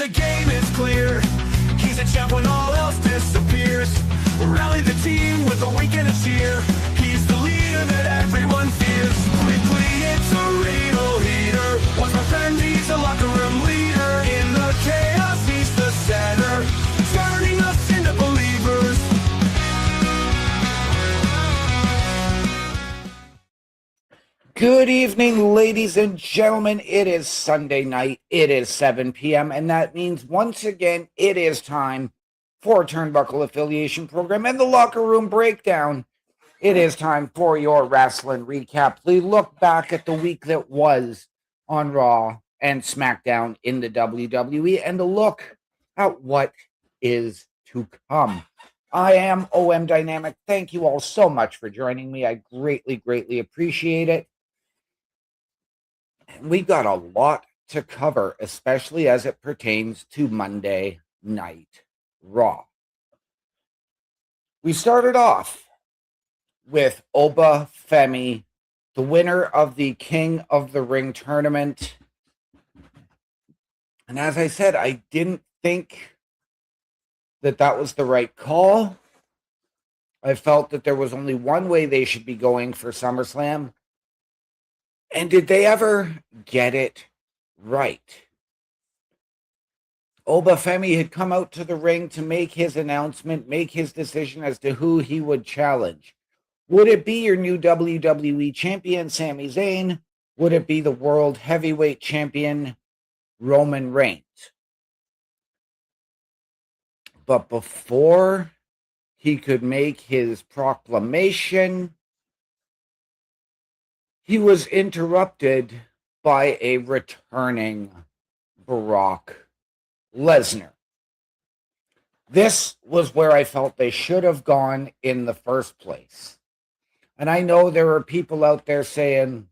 the game is clear. He's a champ when all else disappears. Rally the team with a wink and a cheer. He's the leader that everyone fears. Quickly, it's a real heater. Once my friend, he's a locker room leader. In the chaos, he's the center, turning us into believers. Good evening, ladies and gentlemen. It is Sunday night. It is 7 p.m. And that means once again, it is time for Turnbuckle Affiliation Program and the Locker Room Breakdown. It is time for your Rasslin Recap. We look back at the week that was on Raw and SmackDown in the WWE and a look at what is to come. I am OM Dynamic. Thank you all so much for joining me. I greatly, greatly appreciate it. We got a lot to cover, especially as it pertains to Monday Night Raw. We started off with Oba Femi, the winner of the King of the Ring tournament. And as I said, I didn't think that that was the right call. I felt that there was only one way they should be going for SummerSlam. And did they ever get it right? Oba Femi had come out to the ring to make his announcement, make his decision as to who he would challenge. Would it be your new WWE champion, Sami Zayn? Would it be the World Heavyweight Champion, Roman Reigns? But before he could make his proclamation, he was interrupted by a returning Brock Lesnar. This was where I felt they should have gone in the first place. And I know there are people out there saying,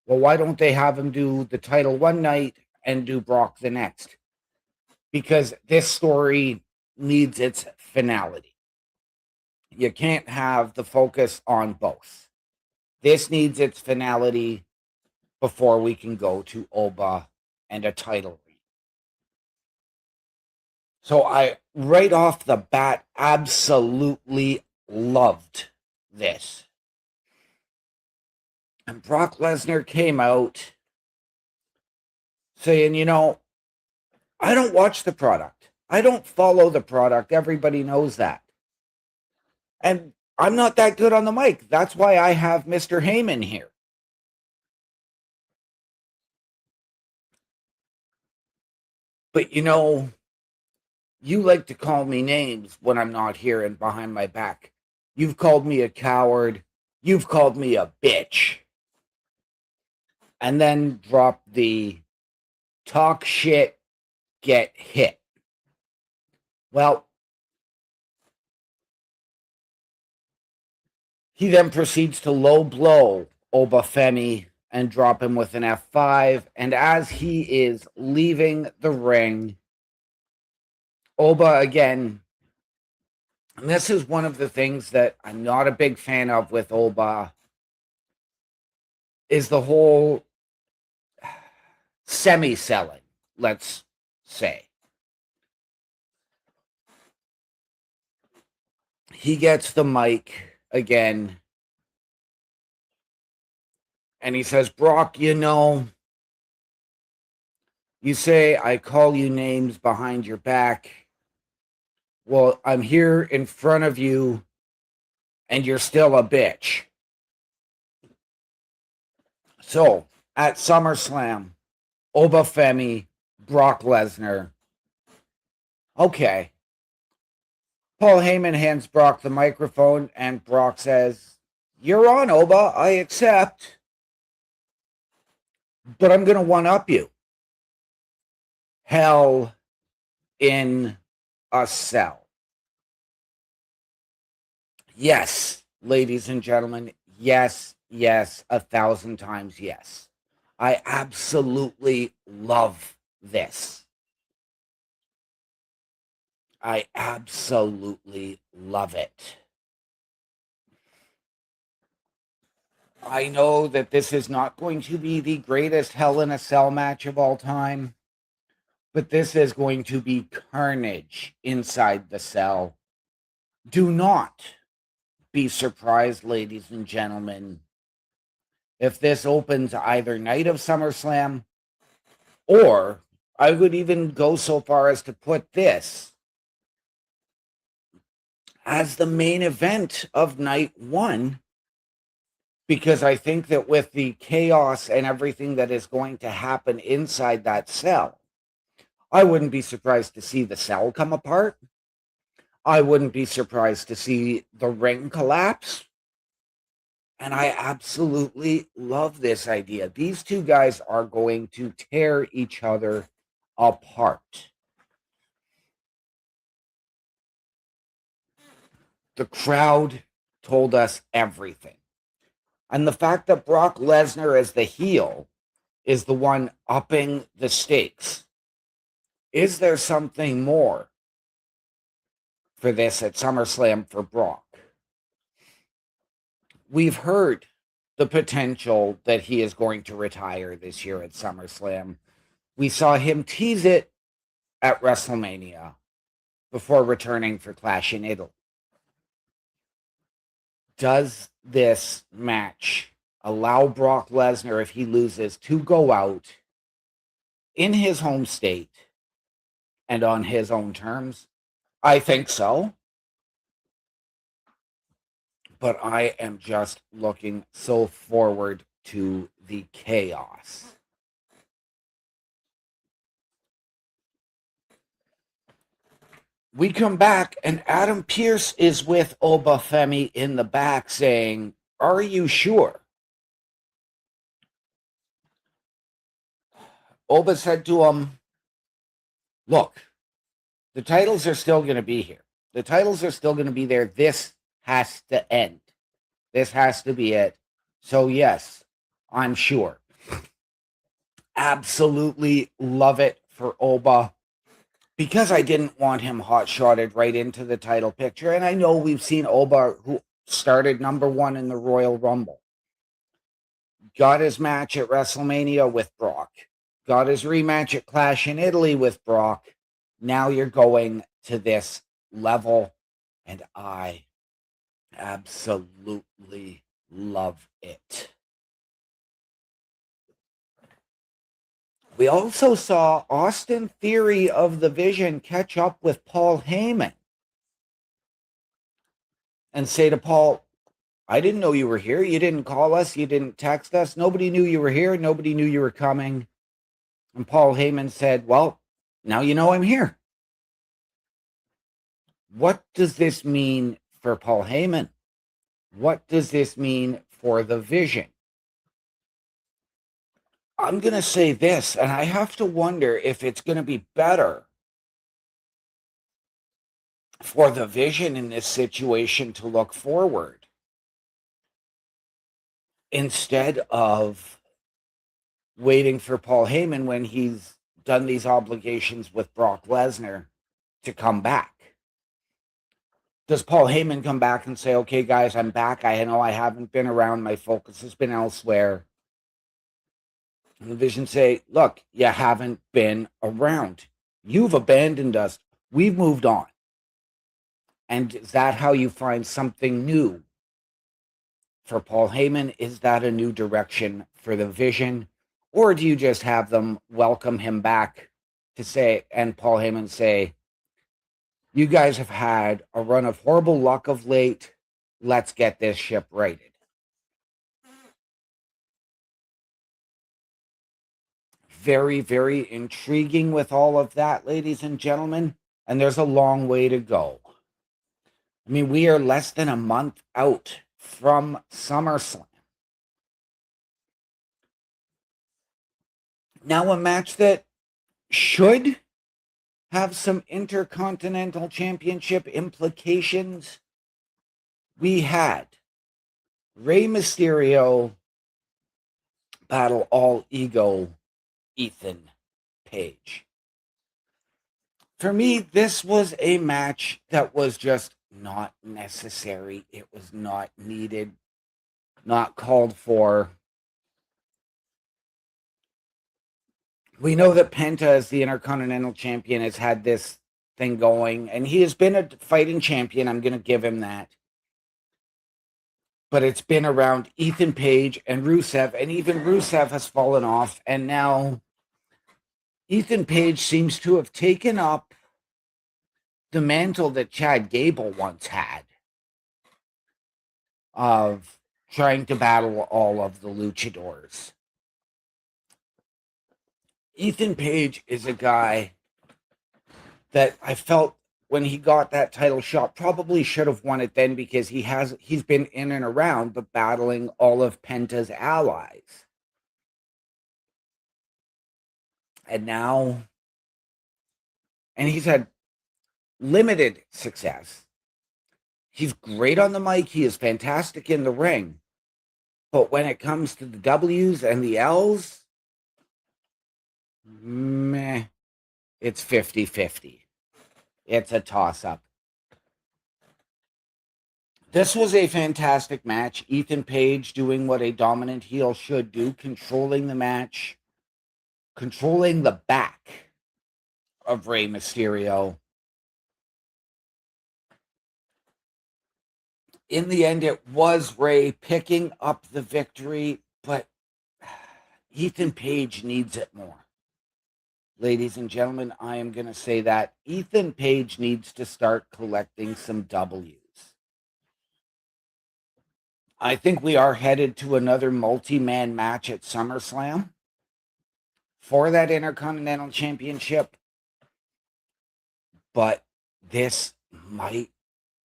well, why don't they have him do the title one night and do Brock the next? Because this story needs its finality. You can't have the focus on both. This needs its finality before we can go to Oba and a title reign. So I, right off the bat, absolutely loved this. And Brock Lesnar came out saying, I don't watch the product. I don't follow the product. Everybody knows that. And I'm not that good on the mic. That's why I have Mr. Heyman here. But you like to call me names when I'm not here and behind my back. You've called me a coward. You've called me a bitch. And then drop the talk shit, get hit. Well, he then proceeds to low blow Oba Femi and drop him with an F5. And as he is leaving the ring, Oba again, and this is one of the things that I'm not a big fan of with Oba, is the whole semi-selling, let's say. He gets the mic again, and he says, Brock, you say I call you names behind your back. Well, I'm here in front of you, and you're still a bitch. So, at SummerSlam, Oba Femi, Brock Lesnar. Okay. Paul Heyman hands Brock the microphone, and Brock says, you're on, Oba, I accept. But I'm going to one-up you. Hell in a cell. Yes, ladies and gentlemen, yes, 1,000 times yes. I absolutely love this. I absolutely love it. I know that this is not going to be the greatest Hell in a Cell match of all time, but this is going to be carnage inside the cell. Do not be surprised, ladies and gentlemen, if this opens either night of SummerSlam, or I would even go so far as to put this as the main event of night one, because I think that with the chaos and everything that is going to happen inside that cell, I wouldn't be surprised to see the cell come apart. I wouldn't be surprised to see the ring collapse. And I absolutely love this idea. These two guys are going to tear each other apart. The crowd told us everything. And the fact that Brock Lesnar as the heel is the one upping the stakes. Is there something more for this at SummerSlam for Brock? We've heard the potential that he is going to retire this year at SummerSlam. We saw him tease it at WrestleMania before returning for Clash in Italy. Does this match allow Brock Lesnar, if he loses, to go out in his home state and on his own terms? I think so. But I am just looking so forward to the chaos. We come back, and Adam Pearce is with Obafemi in the back saying, "Are you sure?" Oba said to him, "Look, the titles are still going to be here. The titles are still going to be there. This has to end. This has to be it. So yes, I'm sure." Absolutely love it for Oba, because I didn't want him hot-shotted right into the title picture. And I know we've seen Oba, who started number one in the Royal Rumble, got his match at WrestleMania with Brock, got his rematch at Clash in Italy with Brock. Now you're going to this level, and I absolutely love it. We also saw Austin Theory of the Vision catch up with Paul Heyman and say to Paul, "I didn't know you were here. You didn't call us. You didn't text us. Nobody knew you were here. Nobody knew you were coming." And Paul Heyman said, "Well, now you know I'm here." What does this mean for Paul Heyman? What does this mean for the Vision? I'm going to say this, and I have to wonder if it's going to be better for the Vision in this situation to look forward instead of waiting for Paul Heyman when he's done these obligations with Brock Lesnar to come back. Does Paul Heyman come back and say, "Okay, guys, I'm back. I know I haven't been around. My focus has been elsewhere." And the Vision say, "Look, you haven't been around. You've abandoned us. We've moved on." And is that how you find something new for Paul Heyman? Is that a new direction for the Vision? Or do you just have them welcome him back to say, and Paul Heyman say, "You guys have had a run of horrible luck of late. Let's get this ship righted"? Very, very intriguing with all of that, ladies and gentlemen. And there's a long way to go. I mean, we are less than a month out from SummerSlam. Now, a match that should have some Intercontinental Championship implications. We had Rey Mysterio battle All Ego Ethan Page. For me, this was a match that was just not necessary. It was not needed, not called for. we know that Penta, as the Intercontinental Champion, has had this thing going, and he has been a fighting champion. I'm going to give him that. But it's been around Ethan Page and Rusev, and even Rusev has fallen off, and now Ethan Page seems to have taken up the mantle that Chad Gable once had of trying to battle all of the luchadors. Ethan Page is a guy that I felt when he got that title shot probably should have won it then, because he's been in and around, but battling all of Penta's allies. And he's had limited success. He's great on the mic. He is fantastic in the ring. But when it comes to the W's and the L's, meh, it's 50-50. It's a toss-up. This was a fantastic match. Ethan Page doing what a dominant heel should do, controlling the match, controlling the back of Rey Mysterio. In the end, it was Rey picking up the victory, but Ethan Page needs it more. Ladies and gentlemen, I am going to say that Ethan Page needs to start collecting some W's. I think we are headed to another multi-man match at SummerSlam for that Intercontinental Championship, but this might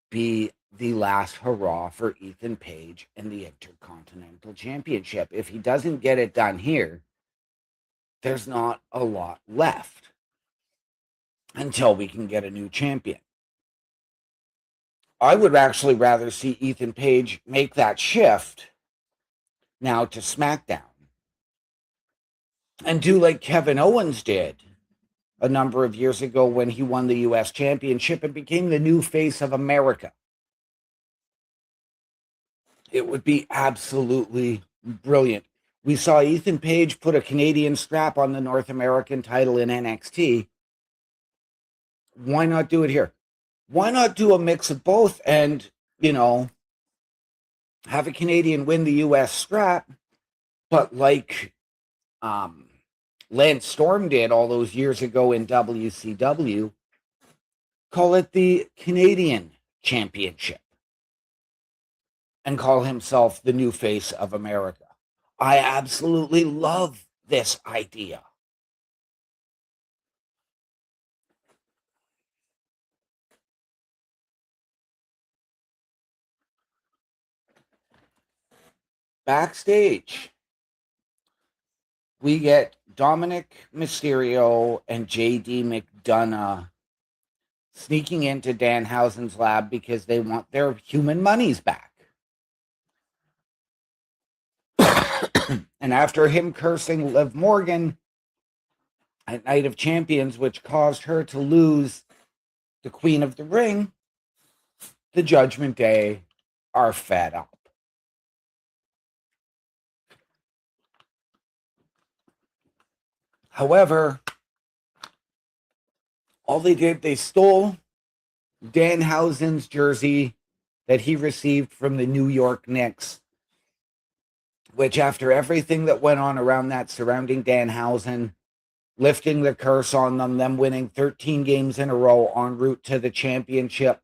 be the last hurrah for Ethan Page and the Intercontinental Championship. If he doesn't get it done here, there's not a lot left until we can get a new champion. I would actually rather see Ethan Page make that shift now to SmackDown and do like Kevin Owens did a number of years ago when he won the U.S. Championship and became the new face of America. It would be absolutely brilliant. We saw Ethan Page put a Canadian strap on the North American title in NXT. Why not do it here? Why not do a mix of both and, have a Canadian win the U.S. strap, but like Lance Storm did all those years ago in WCW, call it the Canadian Championship and call himself the new face of America. I absolutely love this idea. Backstage, we get Dominic Mysterio and JD McDonough sneaking into Danhausen's lab because they want their human monies back. And after him cursing Liv Morgan at Night of Champions, which caused her to lose the Queen of the Ring, the Judgment Day are fed up. However, all they did, they stole Danhausen's jersey that he received from the New York Knicks, which after everything that went on around that surrounding Danhausen, lifting the curse on them winning 13 games in a row en route to the championship,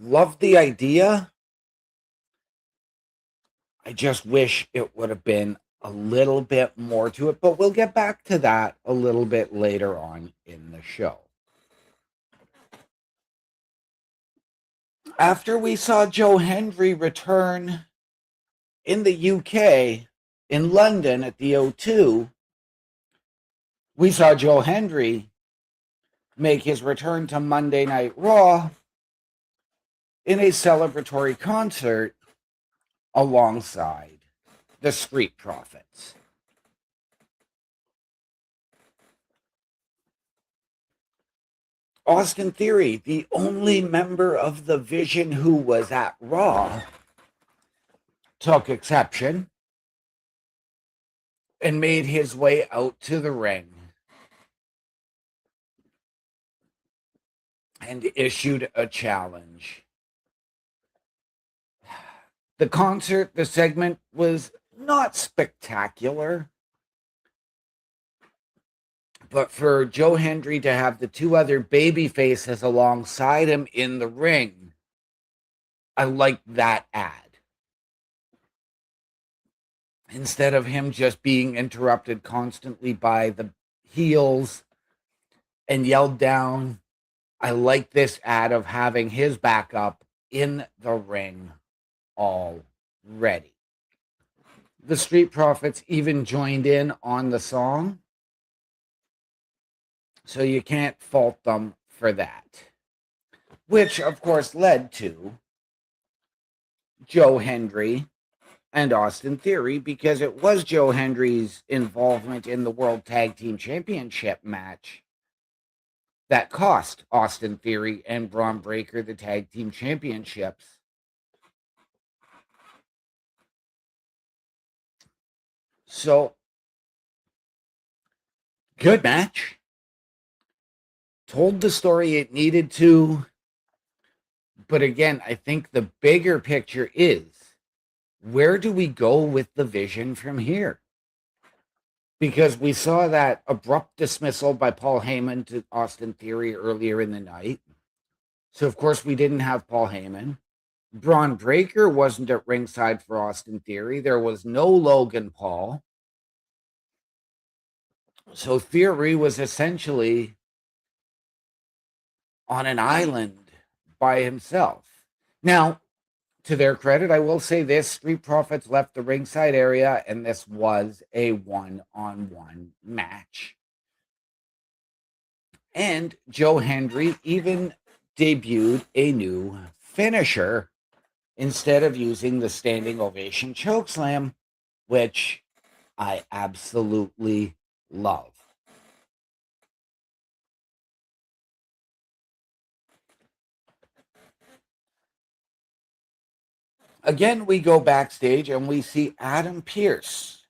loved the idea. I just wish it would have been a little bit more to it, but we'll get back to that a little bit later on in the show. After we saw Joe Hendry return in the UK, in London at the O2, we saw Joe Hendry make his return to Monday Night Raw in a celebratory concert alongside the Street Profits. Austin Theory, the only member of the Vision who was at Raw, took exception and made his way out to the ring and issued a challenge. The segment was not spectacular, but for Joe Hendry to have the two other baby faces alongside him in the ring, I liked that ad. Instead of him just being interrupted constantly by the heels and yelled down, I like this ad of having his backup in the ring already. The Street Profits even joined in on the song, so you can't fault them for that. Which, of course, led to Joe Hendry and Austin Theory, because it was Joe Hendry's involvement in the World Tag Team Championship match that cost Austin Theory and Braun Breaker the Tag Team Championships. So, good match. Told the story it needed to. But again, I think the bigger picture is, where do we go with the vision from here? Because we saw that abrupt dismissal by Paul Heyman to Austin Theory earlier in the night. So, of course, we didn't have Paul Heyman. Braun Breaker wasn't at ringside for Austin Theory. There was no Logan Paul. So Theory was essentially on an island by himself. Now, to their credit, I will say this: Street Profits left the ringside area, and this was a one-on-one match. And Joe Hendry even debuted a new finisher instead of using the standing ovation chokeslam, which I absolutely love. Again, we go backstage and we see Adam Pearce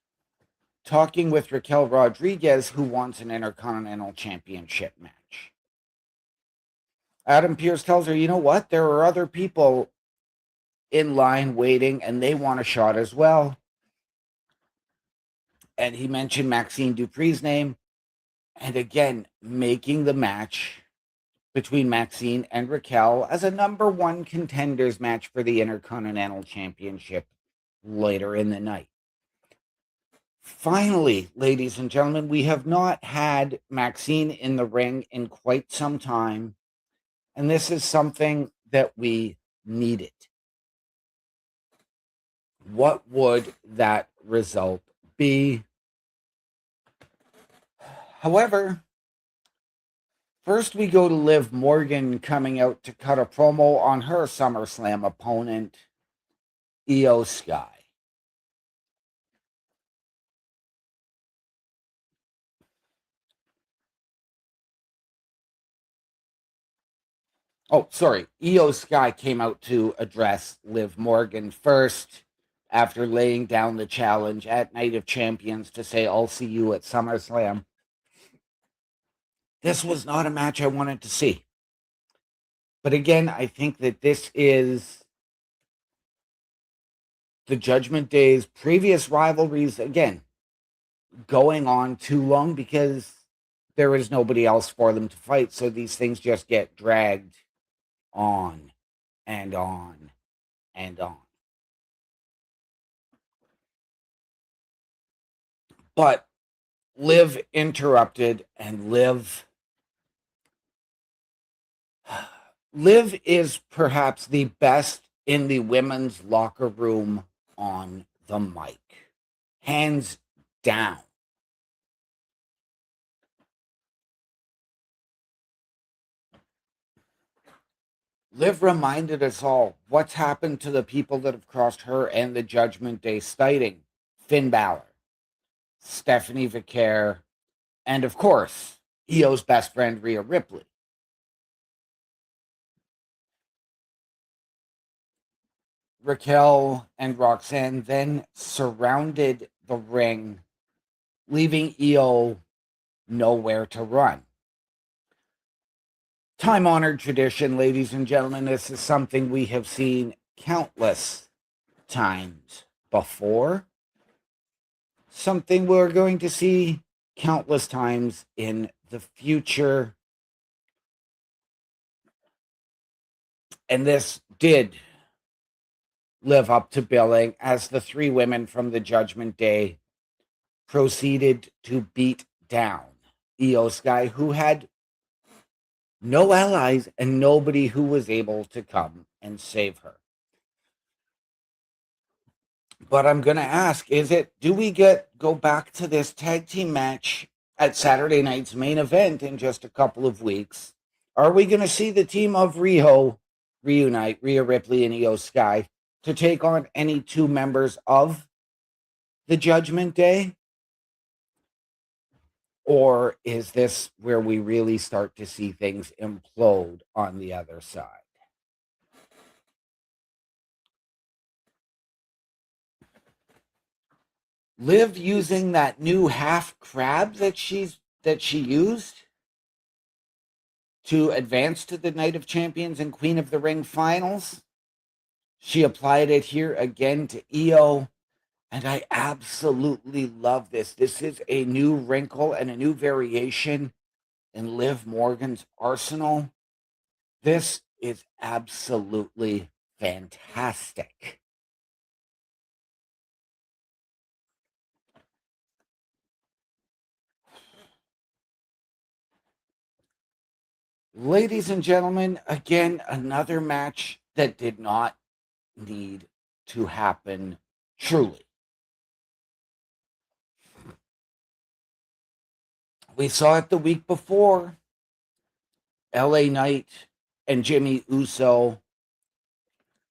talking with Raquel Rodriguez, who wants an Intercontinental Championship match. Adam Pearce tells her, you know what? There are other people in line waiting, and they want a shot as well. And he mentioned Maxine Dupree's name. And again, making the match between Maxine and Raquel as a number one contenders match for the Intercontinental Championship later in the night. Finally, ladies and gentlemen, we have not had Maxine in the ring in quite some time, and this is something that we needed. What would that result be? However, first we go to Liv Morgan coming out to cut a promo on her SummerSlam opponent, Io Sky. Oh, sorry. Io Sky came out to address Liv Morgan first after laying down the challenge at Night of Champions to say, I'll see you at SummerSlam. This was not a match I wanted to see. But again, I think that this is the Judgment Day's previous rivalries, again, going on too long because there is nobody else for them to fight. So these things just get dragged on and on and on. But Liv interrupted, and Liv is perhaps the best in the women's locker room on the mic. Hands down. Liv reminded us all what's happened to the people that have crossed her and the Judgment Day sighting. Finn Balor, Stephanie Vicaire, and of course, Io's best friend, Rhea Ripley. Raquel and Roxanne then surrounded the ring leaving EO nowhere to run. Time-honored tradition, ladies and gentlemen. This is something we have seen countless times before. Something we're going to see countless times in the future. And this did live up to billing as the three women from the Judgment Day proceeded to beat down Io Sky, who had no allies and nobody who was able to come and save her. But I'm going to ask, do we go back to this tag team match at Saturday night's main event in just a couple of weeks? Are we going to see the team of Riho reunite, Rhea Ripley and Io Sky, to take on any two members of the Judgment Day? Or is this where we really start to see things implode on the other side? Liv using that new half crab that she used to advance to the Night of Champions and Queen of the Ring finals. She applied it here again to Io, and I absolutely love this. This is a new wrinkle and a new variation in Liv Morgan's arsenal. This is absolutely fantastic. Ladies and gentlemen, again, another match that did not need to happen truly. We saw it the week before. LA Knight and Jimmy Uso.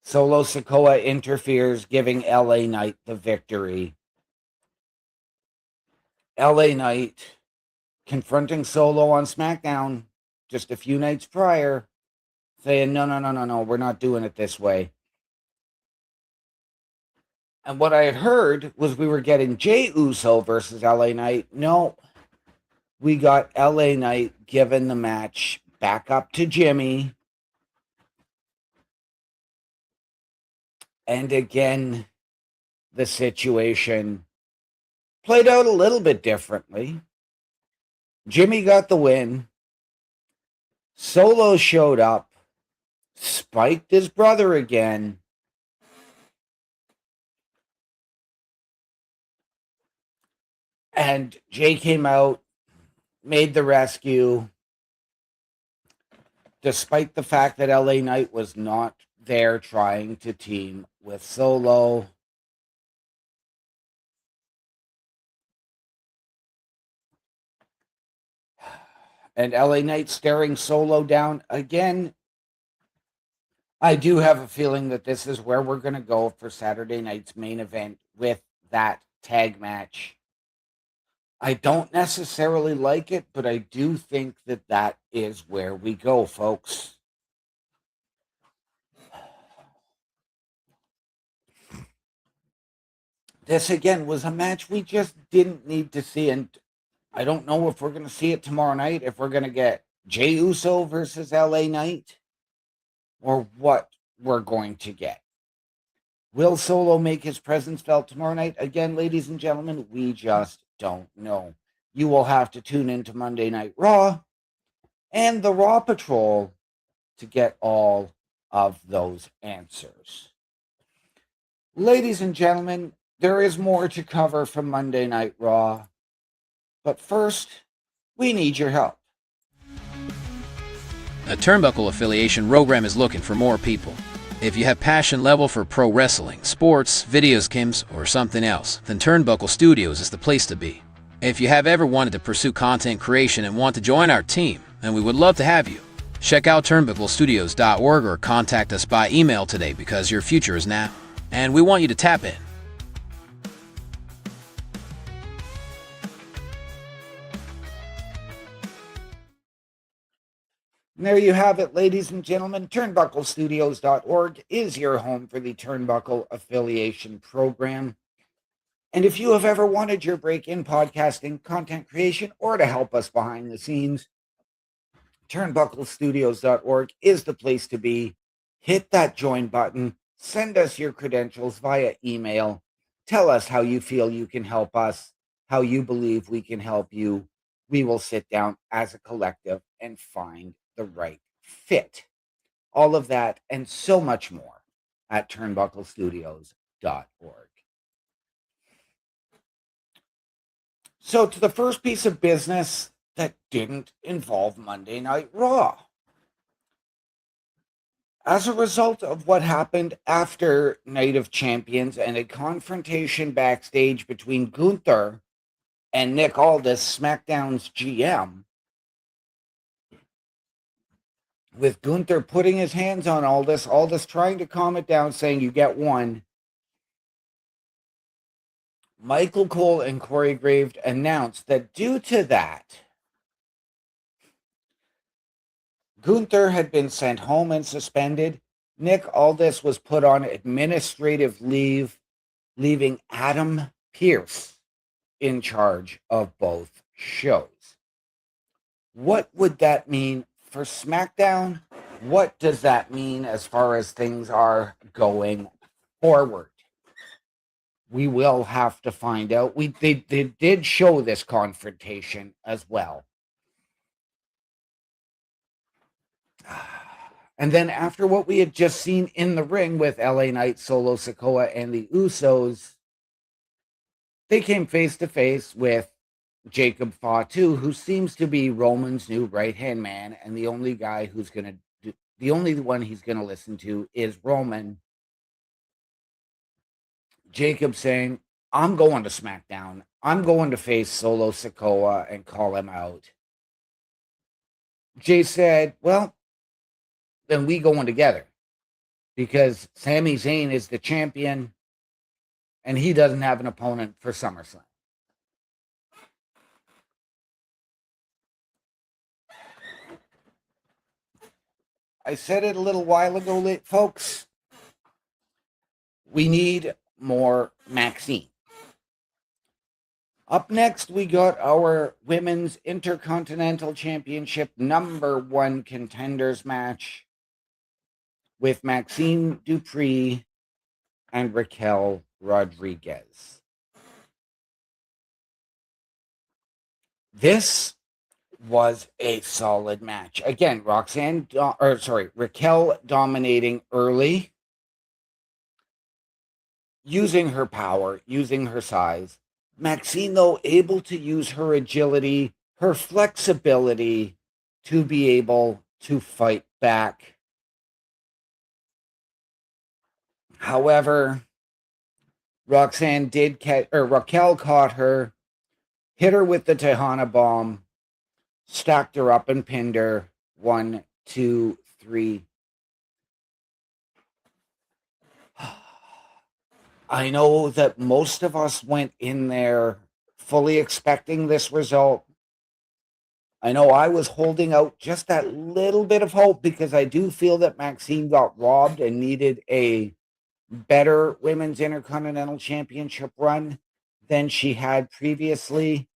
Solo Sikoa interferes, giving LA Knight the victory. LA Knight confronting Solo on SmackDown just a few nights prior, saying, no, we're not doing it this way. And what I had heard was we were getting Jey Uso versus LA Knight. No, we got LA Knight giving the match back up to Jimmy. And again, the situation played out a little bit differently. Jimmy got the win. Solo showed up, spiked his brother again. And Jay came out, made the rescue, despite the fact that LA Knight was not there trying to team with Solo. And LA Knight staring Solo down again. I do have a feeling that this is where we're going to go for Saturday night's main event with that tag match. I don't necessarily like it, but I do think that that is where we go, folks. This, again, was a match we just didn't need to see, and I don't know if we're going to see it tomorrow night, if we're going to get Jey Uso versus LA Knight, or what we're going to get. Will Solo make his presence felt tomorrow night? Again, ladies and gentlemen, we just don't know. You will have to tune into Monday Night Raw and the Raw Patrol to get all of those answers. Ladies and gentlemen, there is more to cover from Monday Night Raw. But first, we need your help. A Turnbuckle affiliation program is looking for more people. If you have passion level for pro wrestling, sports, video games, or something else, then Turnbuckle Studios is the place to be. If you have ever wanted to pursue content creation and want to join our team, then we would love to have you. Check out turnbucklestudios.org or contact us by email today because your future is now, and we want you to tap in. And there you have it, ladies and gentlemen. Turnbucklestudios.org is your home for the Turnbuckle Affiliation Program. And if you have ever wanted your break in podcasting, content creation, or to help us behind the scenes, turnbucklestudios.org is the place to be. Hit that join button. Send us your credentials via email. Tell us how you feel you can help us, how you believe we can help you. We will sit down as a collective and find the right fit. All of that and so much more at turnbucklestudios.org. So, to the first piece of business that didn't involve Monday Night Raw. As a result of what happened after Night of Champions and a confrontation backstage between Gunther and Nick Aldis, SmackDown's GM, with Gunther putting his hands on Aldis trying to calm it down, saying, "You get one." Michael Cole and Corey Graves announced that due to that, Gunther had been sent home and suspended. Nick Aldis was put on administrative leave, leaving Adam Pearce in charge of both shows. What would that mean for SmackDown? What does that mean as far as things are going forward? We will have to find out. They did show this confrontation as well. And then after what we had just seen in the ring with LA Knight, Solo Sikoa, and the Usos, they came face to face with Jacob Fatu, who seems to be Roman's new right-hand man, and the only guy who's going to the only one he's going to listen to is Roman. Jacob saying, "I'm going to SmackDown. I'm going to face Solo Sikoa and call him out." Jay said, "Well, then we going together because Sami Zayn is the champion and he doesn't have an opponent for SummerSlam." I said it a little while ago, folks. We need more Maxine. Up next, we got our Women's Intercontinental Championship #1 contenders match with Maxine Dupree and Raquel Rodriguez. This was a solid match. Again, Raquel dominating early, using her power, using her size. Maxine, though, able to use her agility, her flexibility to be able to fight back. However, Raquel caught her, hit her with the Tejana bomb, stacked her up and pinned her. 1, 2, 3. I know that most of us went in there fully expecting this result. I know I was holding out just that little bit of hope because I do feel that Maxine got robbed and needed a better Women's Intercontinental Championship run than she had previously.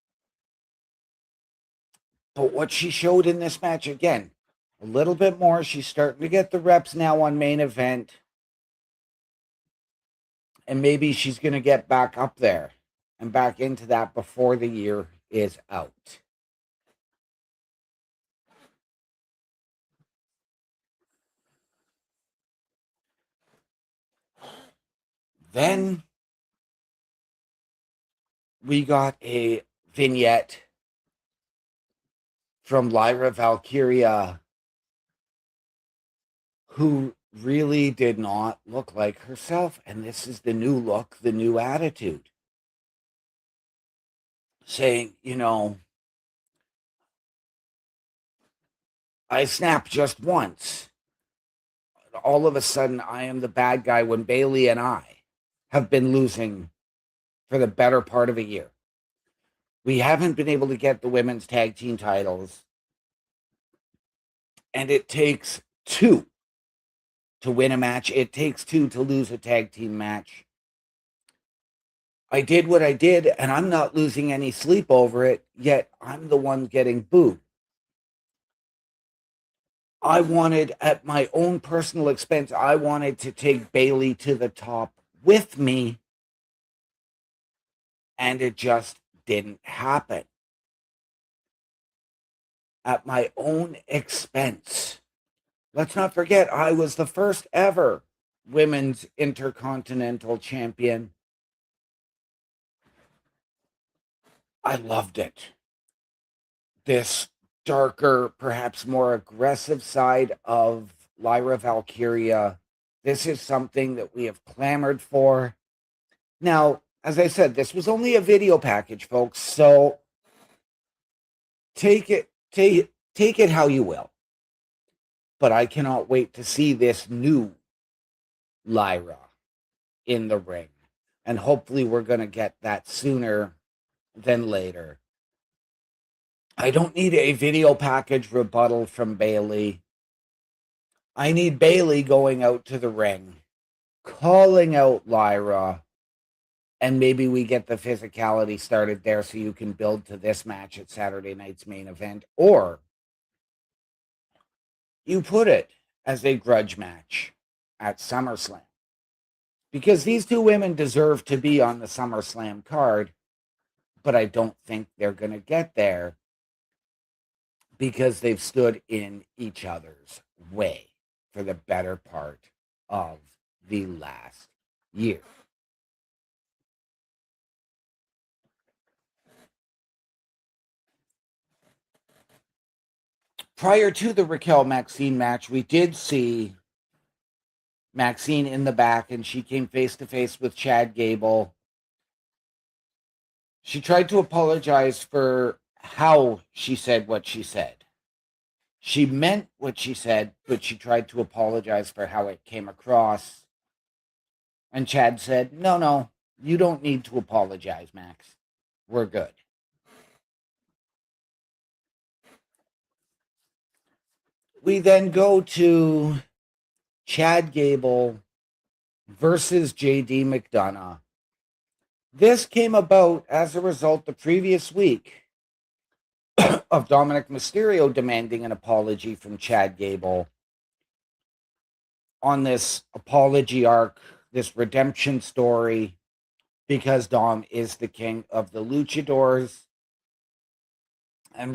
But what she showed in this match, again, a little bit more. She's starting to get the reps now on main event. And maybe she's going to get back up there and back into that before the year is out. Then we got a vignette from Lyra Valkyria, who really did not look like herself. And this is the new look, the new attitude. Saying, I snapped just once. All of a sudden, I am the bad guy when Bayley and I have been losing for the better part of a year. We haven't been able to get the women's tag team titles. And it takes 2 to win a match. It takes 2 to lose a tag team match. I did what I did, and I'm not losing any sleep over it, yet I'm the one getting booed. I wanted, at my own personal expense, I wanted to take Bailey to the top with me, and it just didn't happen. At my own expense. Let's not forget, I was the first ever women's intercontinental champion. I loved it. This darker, perhaps more aggressive side of Lyra Valkyria. This is something that we have clamored for. Now, as I said, this was only a video package, folks, so take it how you will. But I cannot wait to see this new Lyra in the ring. And hopefully we're going to get that sooner than later. I don't need a video package rebuttal from Bailey. I need Bailey going out to the ring, calling out Lyra, and maybe we get the physicality started there so you can build to this match at Saturday night's main event. Or you put it as a grudge match at SummerSlam. Because these two women deserve to be on the SummerSlam card, but I don't think they're going to get there because they've stood in each other's way for the better part of the last year. Prior to the Raquel-Maxine match, we did see Maxine in the back, and she came face-to-face with Chad Gable. She tried to apologize for how she said what she said. She meant what she said, but she tried to apologize for how it came across. And Chad said, no, you don't need to apologize, Max. We're good. We then go to Chad Gable versus JD McDonough. This came about as a result the previous week of Dominic Mysterio demanding an apology from Chad Gable on this apology arc, this redemption story, because Dom is the king of the luchadors. And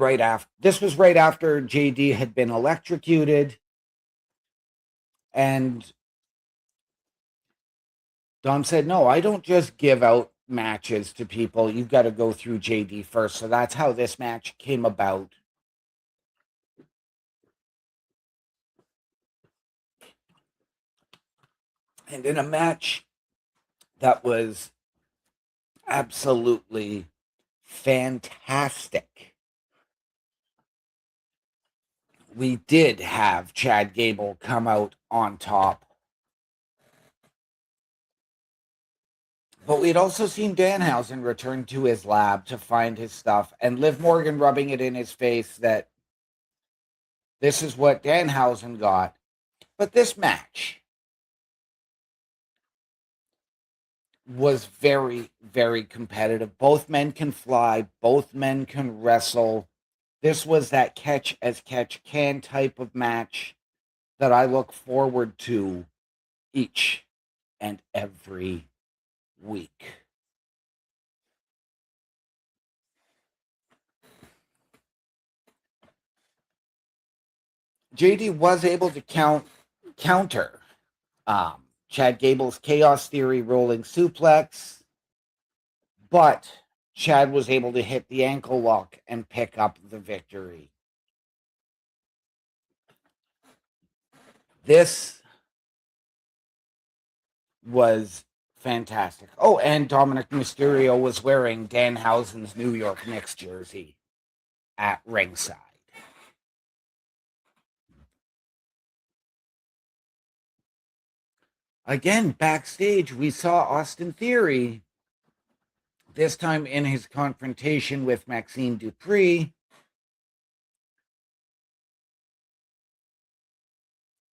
this was right after JD had been electrocuted. And Dom said, no, I don't just give out matches to people. You've got to go through JD first. So that's how this match came about. And in a match that was absolutely fantastic, we did have Chad Gable come out on top. But we'd also seen Danhausen return to his lab to find his stuff, and Liv Morgan rubbing it in his face that this is what Danhausen got. But this match was very, very competitive. Both men can fly. Both men can wrestle. This was that catch as catch can type of match that I look forward to each and every week. JD was able to counter Chad Gable's Chaos Theory rolling suplex, but Chad was able to hit the ankle lock and pick up the victory. This was fantastic. Oh, and Dominic Mysterio was wearing Danhausen's New York Knicks jersey at ringside. Again, backstage, we saw Austin Theory, this time in his confrontation with Maxine Dupree,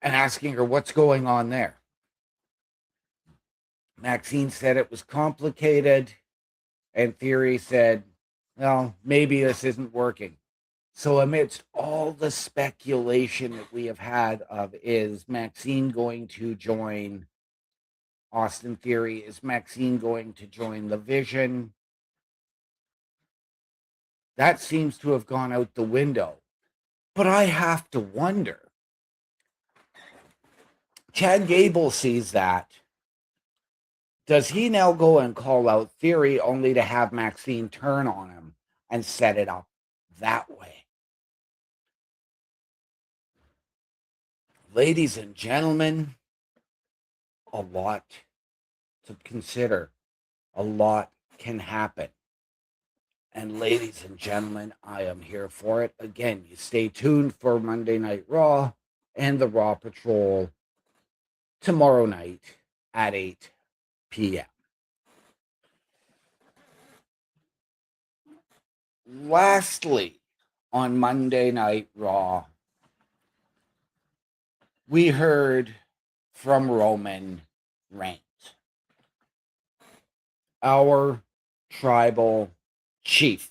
and asking her what's going on there. Maxine said it was complicated. And Theory said, well, maybe this isn't working. So amidst all the speculation that we have had of, is Maxine going to join Austin Theory? Is Maxine going to join the Vision? That seems to have gone out the window. But I have to wonder. Chad Gable sees that. Does he now go and call out Theory only to have Maxine turn on him and set it up that way? Ladies and gentlemen, a lot to consider. A lot can happen. And ladies and gentlemen, I am here for it. Again, you stay tuned for Monday Night Raw and the Raw Patrol tomorrow night at 8 p.m. Lastly, on Monday Night Raw, we heard from Roman Reigns, our tribal chief.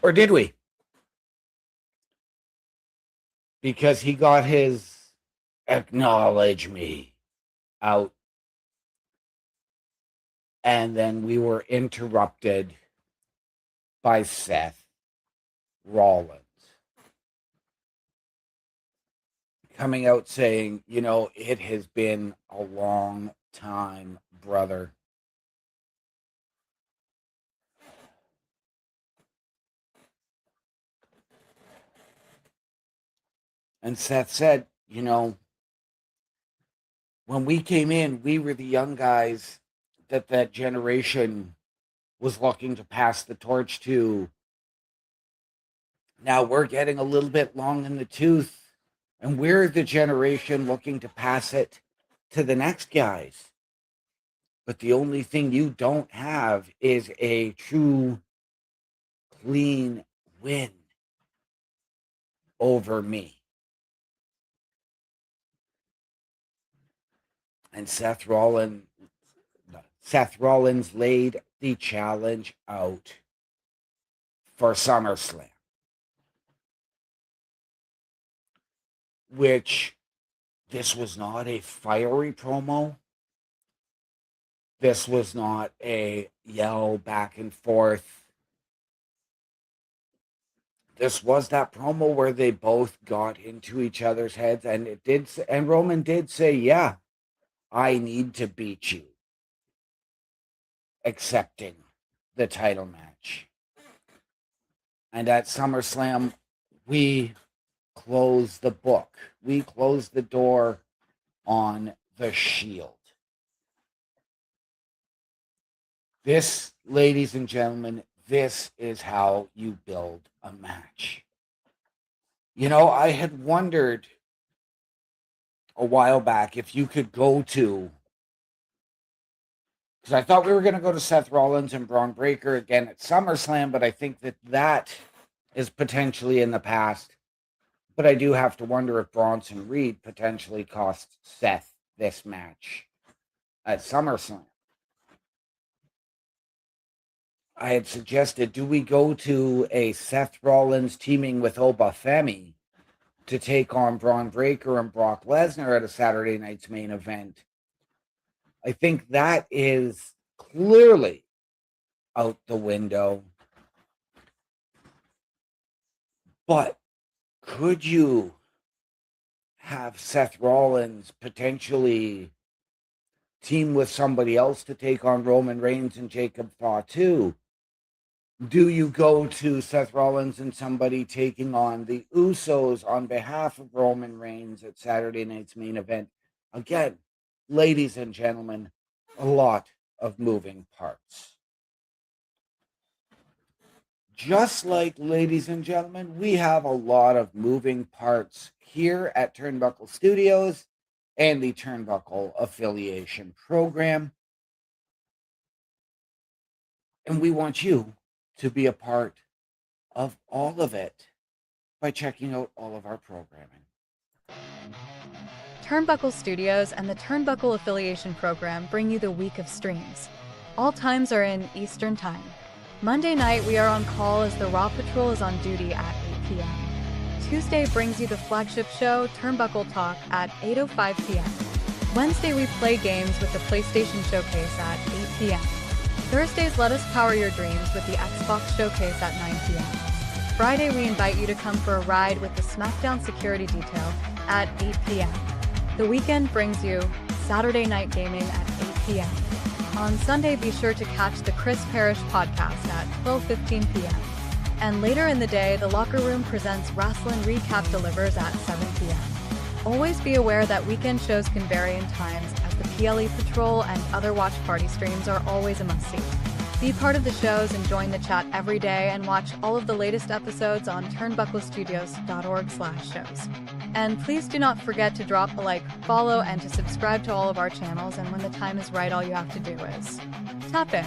Or did we? Because he got his acknowledge me out. And then we were interrupted by Seth Rollins coming out saying, you know, it has been a long time, brother. And Seth said, you know, when we came in, we were the young guys that generation was looking to pass the torch to. Now we're getting a little bit long in the tooth, and we're the generation looking to pass it to the next guys. But the only thing you don't have is a true, clean win over me. And Seth Rollins laid the challenge out for SummerSlam, which this was not a fiery promo. This was not a yell back and forth. This was that promo where they both got into each other's heads, and it did. And Roman did say, "Yeah, I need to beat you," accepting the title match. And at SummerSlam, we closed the book. We closed the door on the Shield. This, ladies and gentlemen, this is how you build a match. You know, I had wondered a while back if you could go to, because I thought we were going to go to Seth Rollins and Braun Breaker again at SummerSlam, but I think that is potentially in the past. But I do have to wonder if Bronson Reed potentially cost Seth this match at SummerSlam. I had suggested, do we go to a Seth Rollins teaming with Obafemi to take on Braun Breaker and Brock Lesnar at a Saturday night's main event? I think that is clearly out the window. But could you have Seth Rollins potentially team with somebody else to take on Roman Reigns and Jacob Fatu? Do you go to Seth Rollins and somebody taking on the Usos on behalf of Roman Reigns at Saturday night's main event? Again, ladies and gentlemen, a lot of moving parts. Just like, ladies and gentlemen, we have a lot of moving parts here at Turnbuckle Studios and the Turnbuckle Affiliation Program. And we want you to be a part of all of it by checking out all of our programming. Turnbuckle Studios and the Turnbuckle Affiliation Program bring you the week of streams. All times are in Eastern Time. Monday night, we are on call as the Raw Patrol is on duty at 8 p.m. Tuesday brings you the flagship show, Turnbuckle Talk, at 8:05 p.m. Wednesday, we play games with the PlayStation Showcase at 8 p.m. Thursdays, let us power your dreams with the Xbox Showcase at 9 p.m. Friday, we invite you to come for a ride with the SmackDown Security Detail at 8 p.m. The weekend brings you Saturday Night Gaming at 8 p.m. On Sunday, be sure to catch the Chris Parrish podcast at 12:15 p.m. And later in the day, the Locker Room presents Rasslin Recap delivers at 7 p.m. Always be aware that weekend shows can vary in times, as the PLE Patrol and other watch party streams are always a must-see. Be part of the shows and join the chat every day and watch all of the latest episodes on turnbucklestudios.org/shows. And please do not forget to drop a like, follow, and to subscribe to all of our channels, and when the time is right, all you have to do is tap in.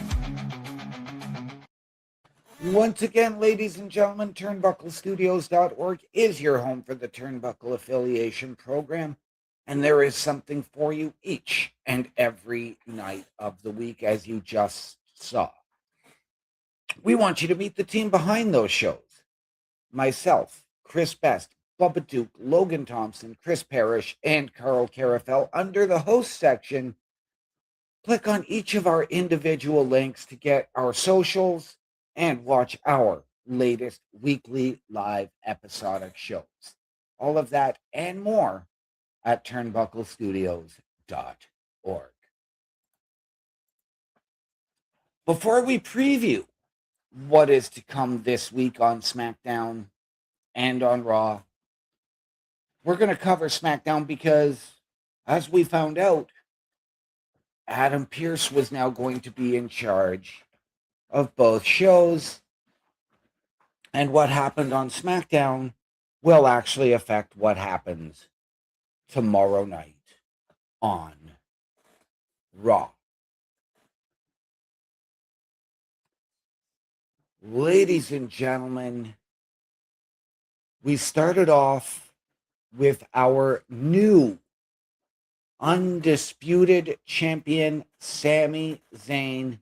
Once again, ladies and gentlemen, turnbucklestudios.org is your home for the Turnbuckle Affiliation Program, and there is something for you each and every night of the week, as you just saw. We want you to meet the team behind those shows. Myself, Chris Best, Bubba Duke, Logan Thompson, Chris Parrish, and Carl Carafel. Under the host section, click on each of our individual links to get our socials and watch our latest weekly live episodic shows. All of that and more at turnbucklestudios.org. Before we preview what is to come this week on SmackDown and on Raw, we're going to cover SmackDown because, as we found out, Adam Pearce was now going to be in charge of both shows, and what happened on SmackDown will actually affect what happens tomorrow night on Raw. Ladies and gentlemen, we started off with our new undisputed champion, Sami Zayn,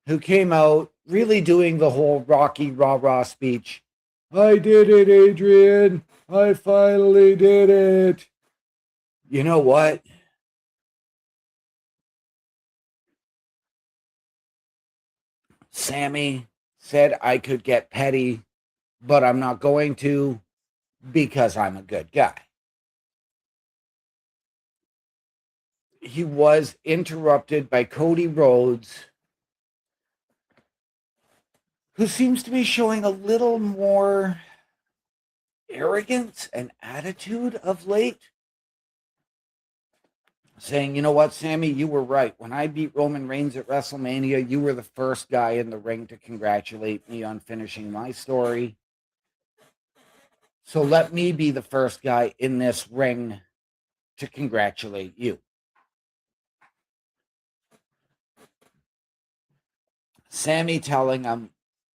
who came out really doing the whole Rocky rah-rah speech. I did it, Adrian. I finally did it. You know what? Sami said I could get petty, but I'm not going to because I'm a good guy. He was interrupted by Cody Rhodes, who seems to be showing a little more arrogance and attitude of late. Saying, you know what, Sami, you were right. When I beat Roman Reigns at WrestleMania, you were the first guy in the ring to congratulate me on finishing my story. So let me be the first guy in this ring to congratulate you. Sami telling him,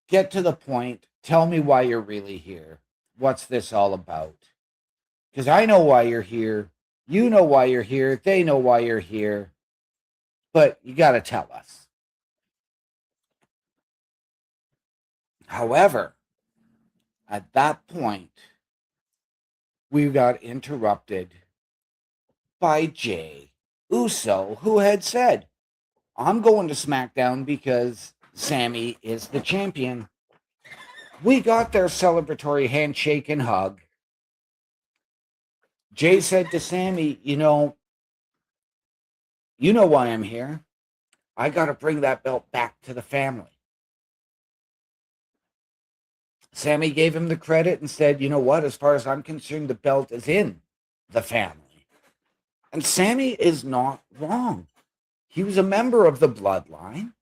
get to the point. Tell me why you're really here. What's this all about? Because I know why you're here. You know why you're here. They know why you're here. But you got to tell us. However, at that point, we got interrupted by Jey Uso, who had said, I'm going to SmackDown because Sami is the champion. We got their celebratory handshake and hug. Jey said to Sami, you know why I'm here. I got to bring that belt back to the family. Sami gave him the credit and said, you know what, as far as I'm concerned, the belt is in the family. And Sami is not wrong. He was a member of the bloodline.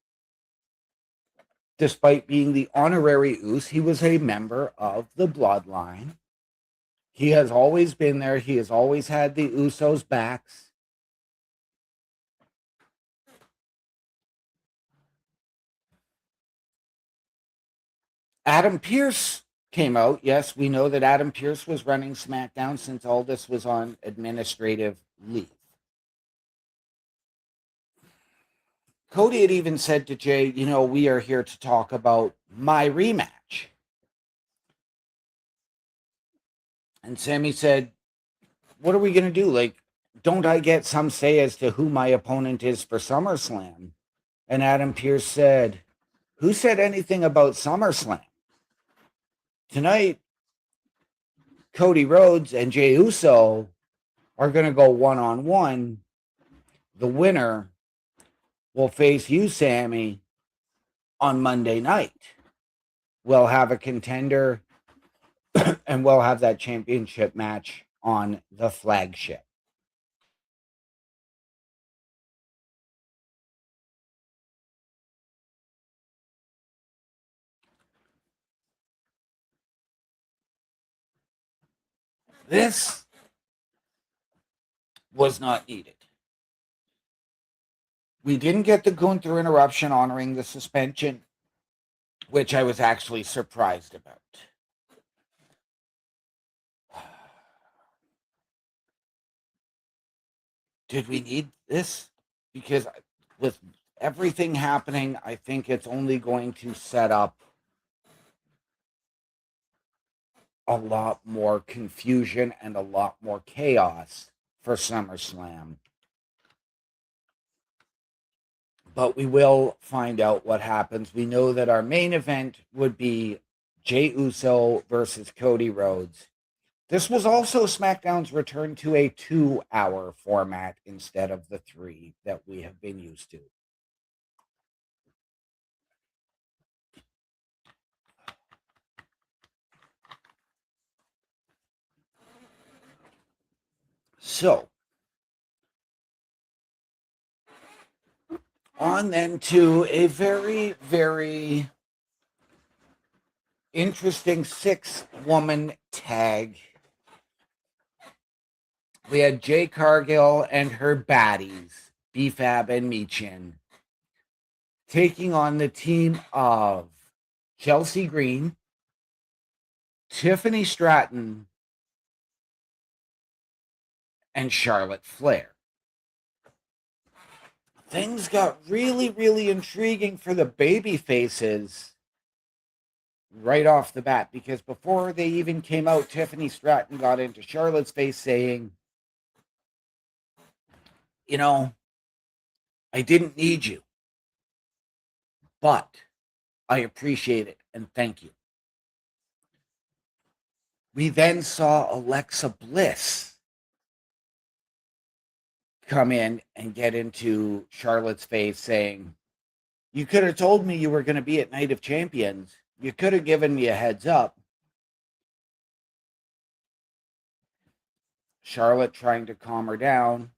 Despite being the honorary Uso, he was a member of the bloodline. He has always been there. He has always had the Usos' backs. Adam Pearce came out. Yes, we know that Adam Pearce was running SmackDown since Aldis was on administrative leave. Cody had even said to Jay, we are here to talk about my rematch. And Sammy said, what are we going to do? Like, don't I get some say as to who my opponent is for SummerSlam? And Adam Pearce said, who said anything about SummerSlam? Tonight, Cody Rhodes and Jey Uso are going to go one-on-one. The winner will face you, Sammy, on Monday night. We'll have a contender and we'll have that championship match on the flagship. This was not needed. We didn't get the Gunther interruption honoring the suspension, which I was actually surprised about. Did we need this? Because with everything happening, I think it's only going to set up a lot more confusion and a lot more chaos for SummerSlam. But we will find out what happens. We know that our main event would be Jey Uso versus Cody Rhodes. This was also SmackDown's return to a 2-hour format instead of the 3 that we have been used to. So, on then to a very, very interesting 6-woman tag. We had Jade Cargill and her baddies, B-Fab and Michin, taking on the team of Chelsea Green, Tiffany Stratton, and Charlotte Flair. Things got really, really intriguing for the baby faces right off the bat, because before they even came out, Tiffany Stratton got into Charlotte's face saying, I didn't need you, but I appreciate it and thank you. We then saw Alexa Bliss come in and get into Charlotte's face saying, you could have told me you were going to be at Night of Champions. You could have given me a heads up. Charlotte trying to calm her down,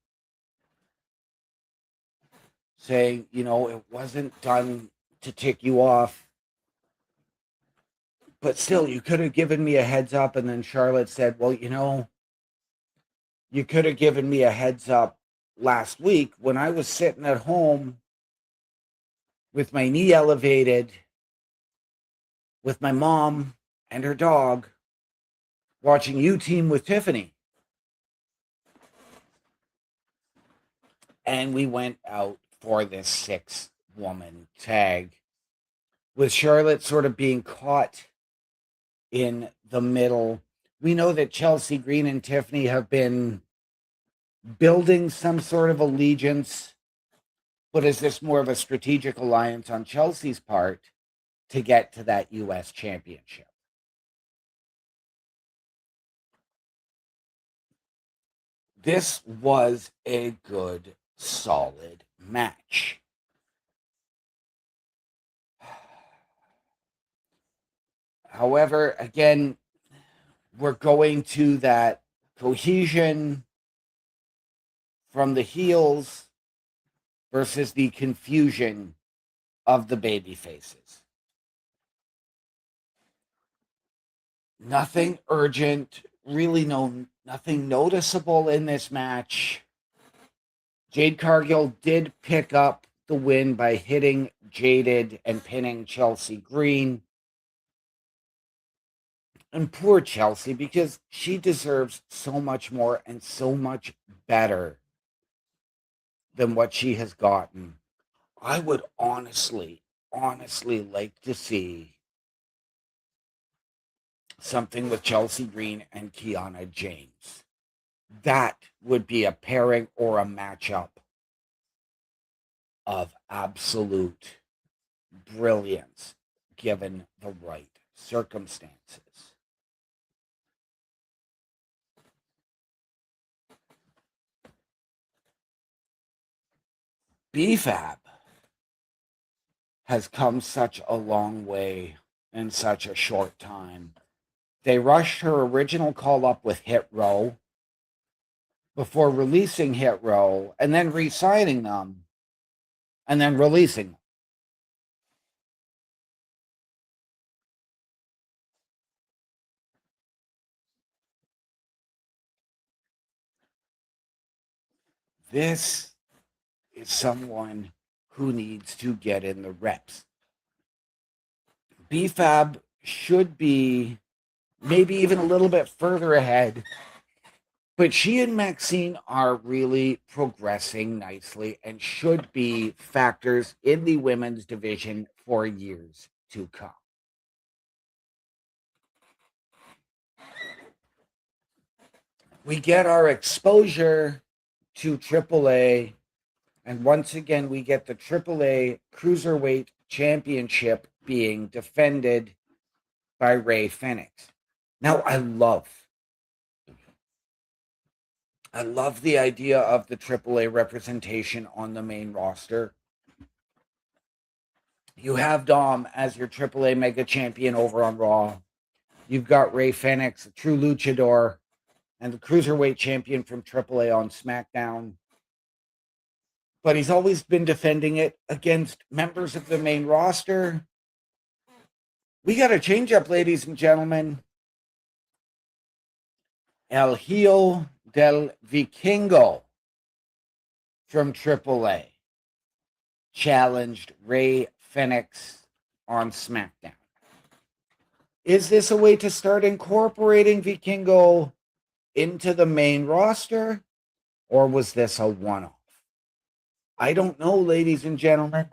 saying, it wasn't done to tick you off. But still, you could have given me a heads up. And then Charlotte said, well, you could have given me a heads up last week when I was sitting at home with my knee elevated, with my mom and her dog, watching you team with Tiffany. And we went out for this 6-woman tag, with Charlotte sort of being caught in the middle. We know that Chelsea Green and Tiffany have been building some sort of allegiance, but is this more of a strategic alliance on Chelsea's part to get to that U.S. championship? This was a good, solid match. However, again, we're going to that cohesion from the heels versus the confusion of the baby faces. Nothing urgent, really nothing noticeable in this match. Jade Cargill did pick up the win by hitting Jaded and pinning Chelsea Green. And poor Chelsea, because she deserves so much more and so much better than what she has gotten. I would honestly like to see something with Chelsea Green and Kiana James. That would be a pairing or a matchup of absolute brilliance given the right circumstances. BFAB has come such a long way in such a short time. They rushed her original call up with Hit Row before releasing Hit Row and then re-signing them and then releasing them. This is someone who needs to get in the reps. BFAB should be maybe even a little bit further ahead, but she and Maxine are really progressing nicely and should be factors in the women's division for years to come. We get our exposure to AAA, and once again, we get the AAA Cruiserweight Championship being defended by Rey Fenix. Now, I love the idea of the AAA representation on the main roster. You have Dom as your AAA Mega Champion over on Raw. You've got Rey Fenix, a true luchador, and the Cruiserweight Champion from AAA on SmackDown. But he's always been defending it against members of the main roster. We got a change up, ladies and gentlemen. El Hijo del Vikingo from AAA challenged Rey Fenix on SmackDown. Is this a way to start incorporating Vikingo into the main roster, or was this a one-off? I don't know, ladies and gentlemen.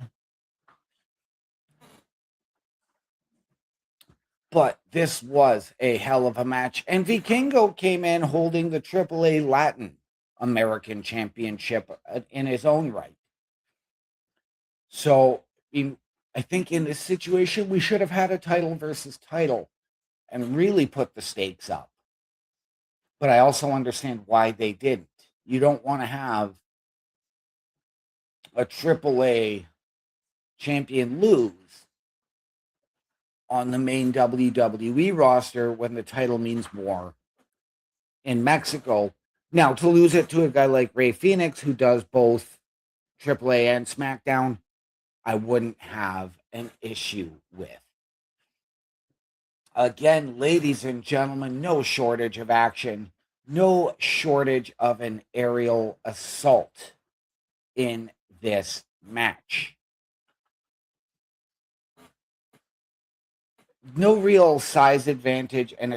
But this was a hell of a match. And Vikingo came in holding the AAA Latin American Championship in his own right. So I think in this situation, we should have had a title versus title and really put the stakes up. But I also understand why they didn't. You don't want to have a AAA champion lose on the main WWE roster when the title means more in Mexico. Now, to lose it to a guy like Rey Fenix, who does both AAA and SmackDown, I wouldn't have an issue with. Again, ladies and gentlemen, no shortage of action, no shortage of an aerial assault in this match. No real size advantage, and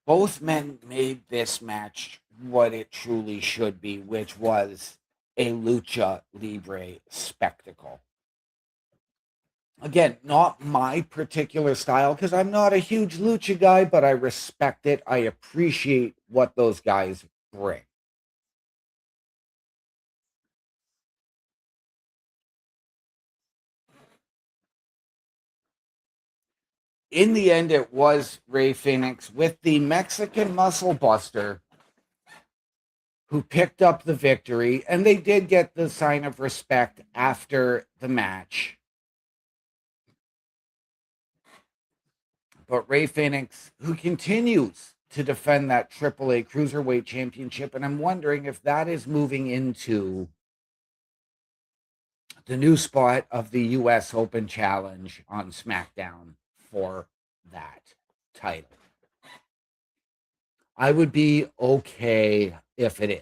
both men made this match what it truly should be, which was a lucha libre spectacle. Again, not my particular style, because I'm not a huge lucha guy, but I respect it. I appreciate what those guys bring. In the end, it was Rey Fenix with the Mexican Muscle Buster who picked up the victory, and they did get the sign of respect after the match. But Rey Fenix, who continues to defend that AAA Cruiserweight Championship, and I'm wondering if that is moving into the new spot of the US Open Challenge on SmackDown for that title. I would be okay if it is.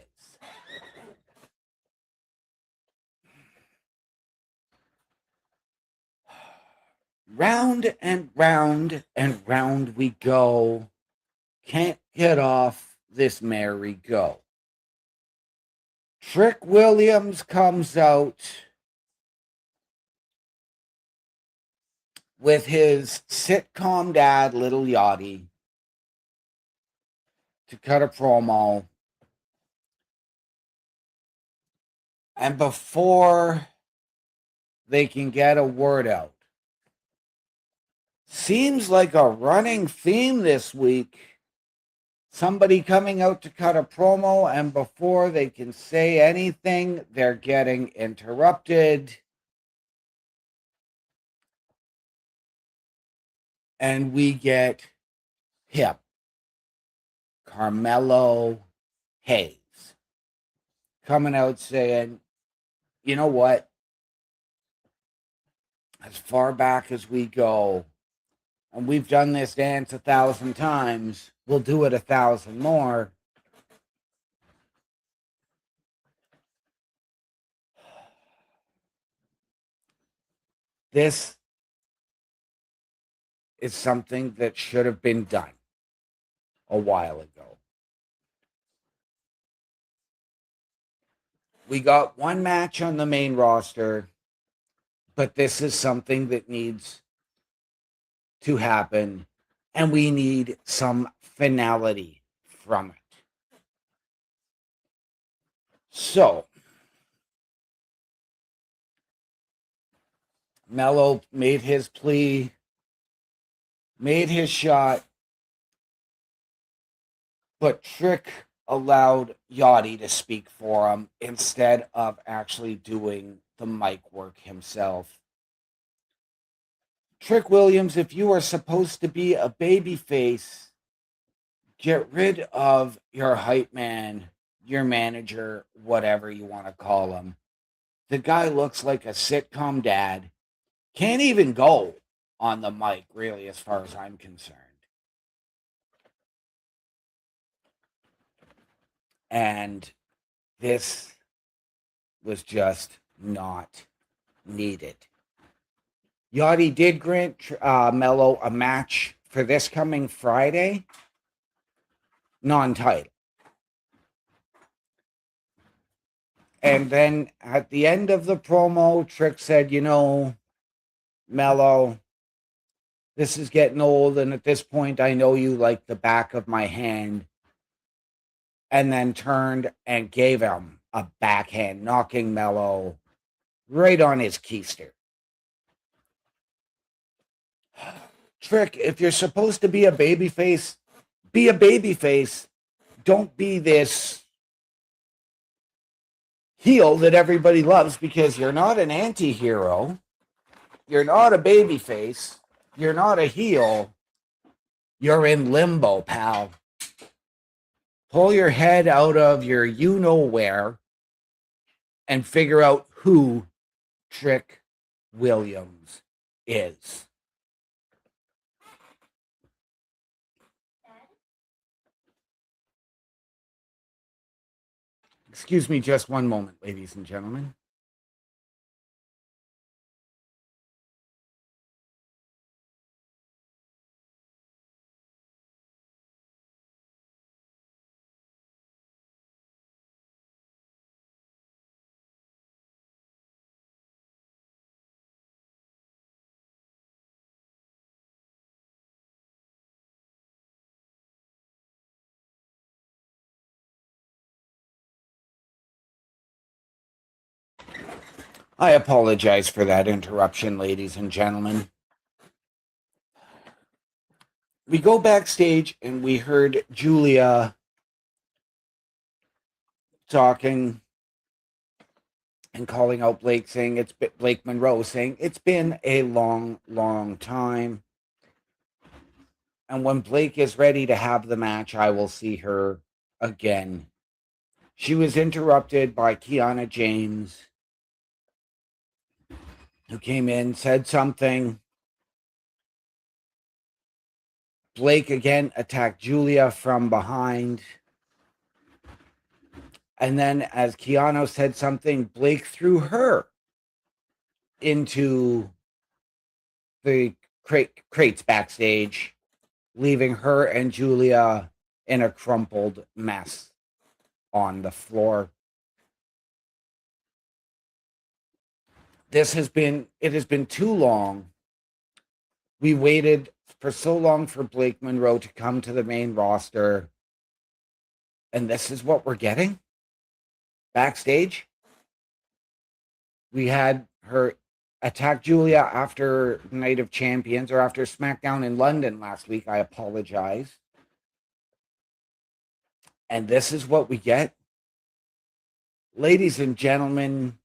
Round and round and round we go. Can't get off this merry-go. Trick Williams comes out with his sitcom dad, Little Yachty, to cut a promo. And before they can get a word out, seems like a running theme this week. Somebody coming out to cut a promo, and before they can say anything, they're getting interrupted. And we get him, Carmelo Hayes, coming out saying, you know what? As far back as we go, and we've done this dance 1,000 times, we'll do it 1,000 more. This is something that should have been done a while ago. We got one match on the main roster, but this is something that needs to happen, and we need some finality from it. So, Mello made his plea, made his shot, but Trick allowed Yachty to speak for him instead of actually doing the mic work himself. Trick Williams, if you are supposed to be a babyface, get rid of your hype man, your manager, whatever you want to call him. The guy looks like a sitcom dad. Can't even go on the mic, really, as far as I'm concerned. And this was just not needed. Yachty did grant Mello a match for this coming Friday, non-title. And then at the end of the promo, Trick said, you know, Mello, this is getting old, and at this point, I know you like the back of my hand. And then turned and gave him a backhand, knocking Mello right on his keister. Trick, if you're supposed to be a babyface, be a babyface. Don't be this heel that everybody loves, because you're not an anti-hero. You're not a babyface. You're not a heel. You're in limbo, pal. Pull your head out of your you-know-where and figure out who Trick Williams is. Excuse me just one moment, ladies and gentlemen. I apologize for that interruption, ladies and gentlemen. We go backstage and we heard Julia talking and calling out Blake, saying it's Blake Monroe, saying it's been a long, long time. And when Blake is ready to have the match, I will see her again. She was interrupted by Kiana James, who came in, said something. Blake again attacked Julia from behind. And then as Kiana said something, Blake threw her into the crates backstage, leaving her and Julia in a crumpled mess on the floor. It has been too long. We waited for so long for Blake Monroe to come to the main roster. And this is what we're getting? Backstage? We had her attack Julia after Night of Champions, or after SmackDown in London last week. I apologize. And this is what we get? Ladies and gentlemen,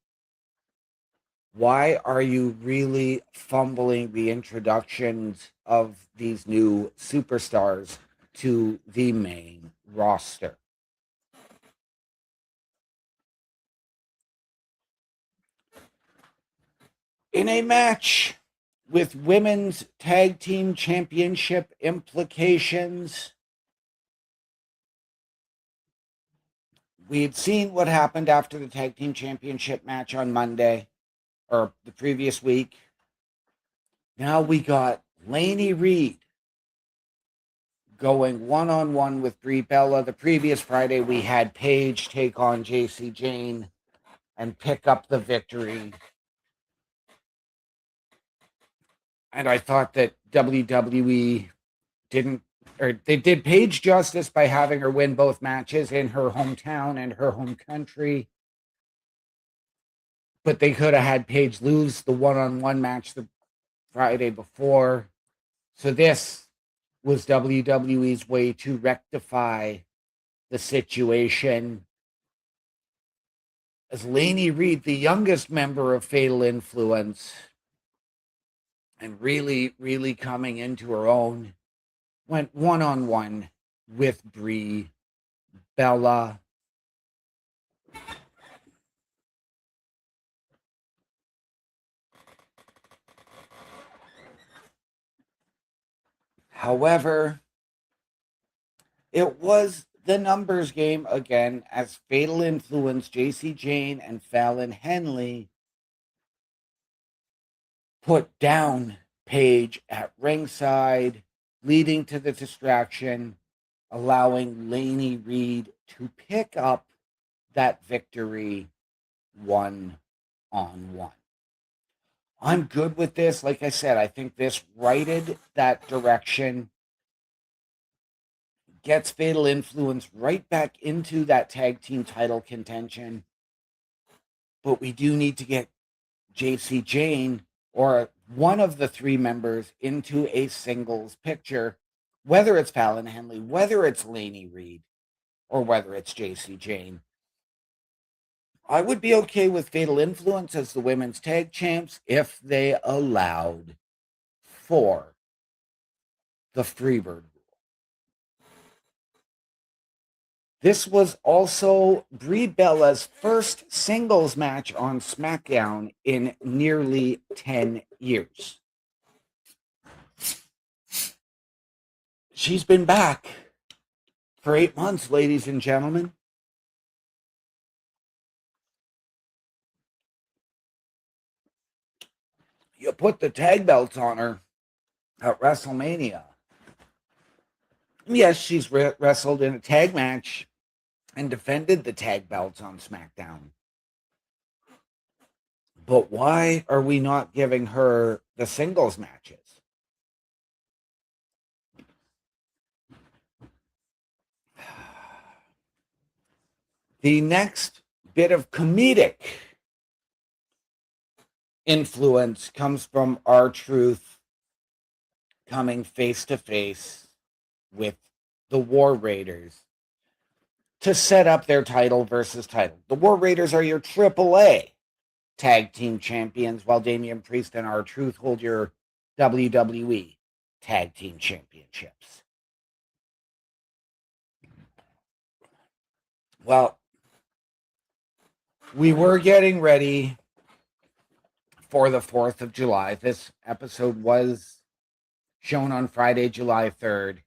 why are you really fumbling the introductions of these new superstars to the main roster? In a match with women's tag team championship implications, we had seen what happened after the tag team championship match on Monday, or the previous week. Now we got Lainey Reed going one-on-one with Brie Bella. The previous Friday, we had Paige take on JC Jane and pick up the victory. And I thought that WWE they did Paige justice by having her win both matches in her hometown and her home country. But they could have had Paige lose the one-on-one match the Friday before. So this was WWE's way to rectify the situation. As Lainey Reed, the youngest member of Fatal Influence, and really, really coming into her own, went one-on-one with Brie Bella. However, it was the numbers game again, as Fatal Influence, JC Jane and Fallon Henley put down Paige at ringside, leading to the distraction, allowing Lainey Reed to pick up that victory one-on-one. I'm good with this. Like I said, I think this righted that direction, gets Fatal Influence right back into that tag team title contention. But we do need to get JC Jane, or one of the three members, into a singles picture, whether it's Fallon Henley, whether it's Lainey Reed, or whether it's JC Jane. I would be okay with Fatal Influence as the women's tag champs if they allowed for the Freebird rule. This was also Brie Bella's first singles match on SmackDown in nearly 10 years. She's been back for 8 months, ladies and gentlemen. You put the tag belts on her at WrestleMania. Yes, she's wrestled in a tag match and defended the tag belts on SmackDown. But why are we not giving her the singles matches? The next bit of comedic influence comes from R-Truth coming face to face with the War Raiders to set up their title versus title. The War Raiders are your AAA tag team champions, while Damian Priest and R-Truth hold your WWE tag team championships. Well, we were getting ready for the 4th of July. This episode was shown on Friday, July 3rd.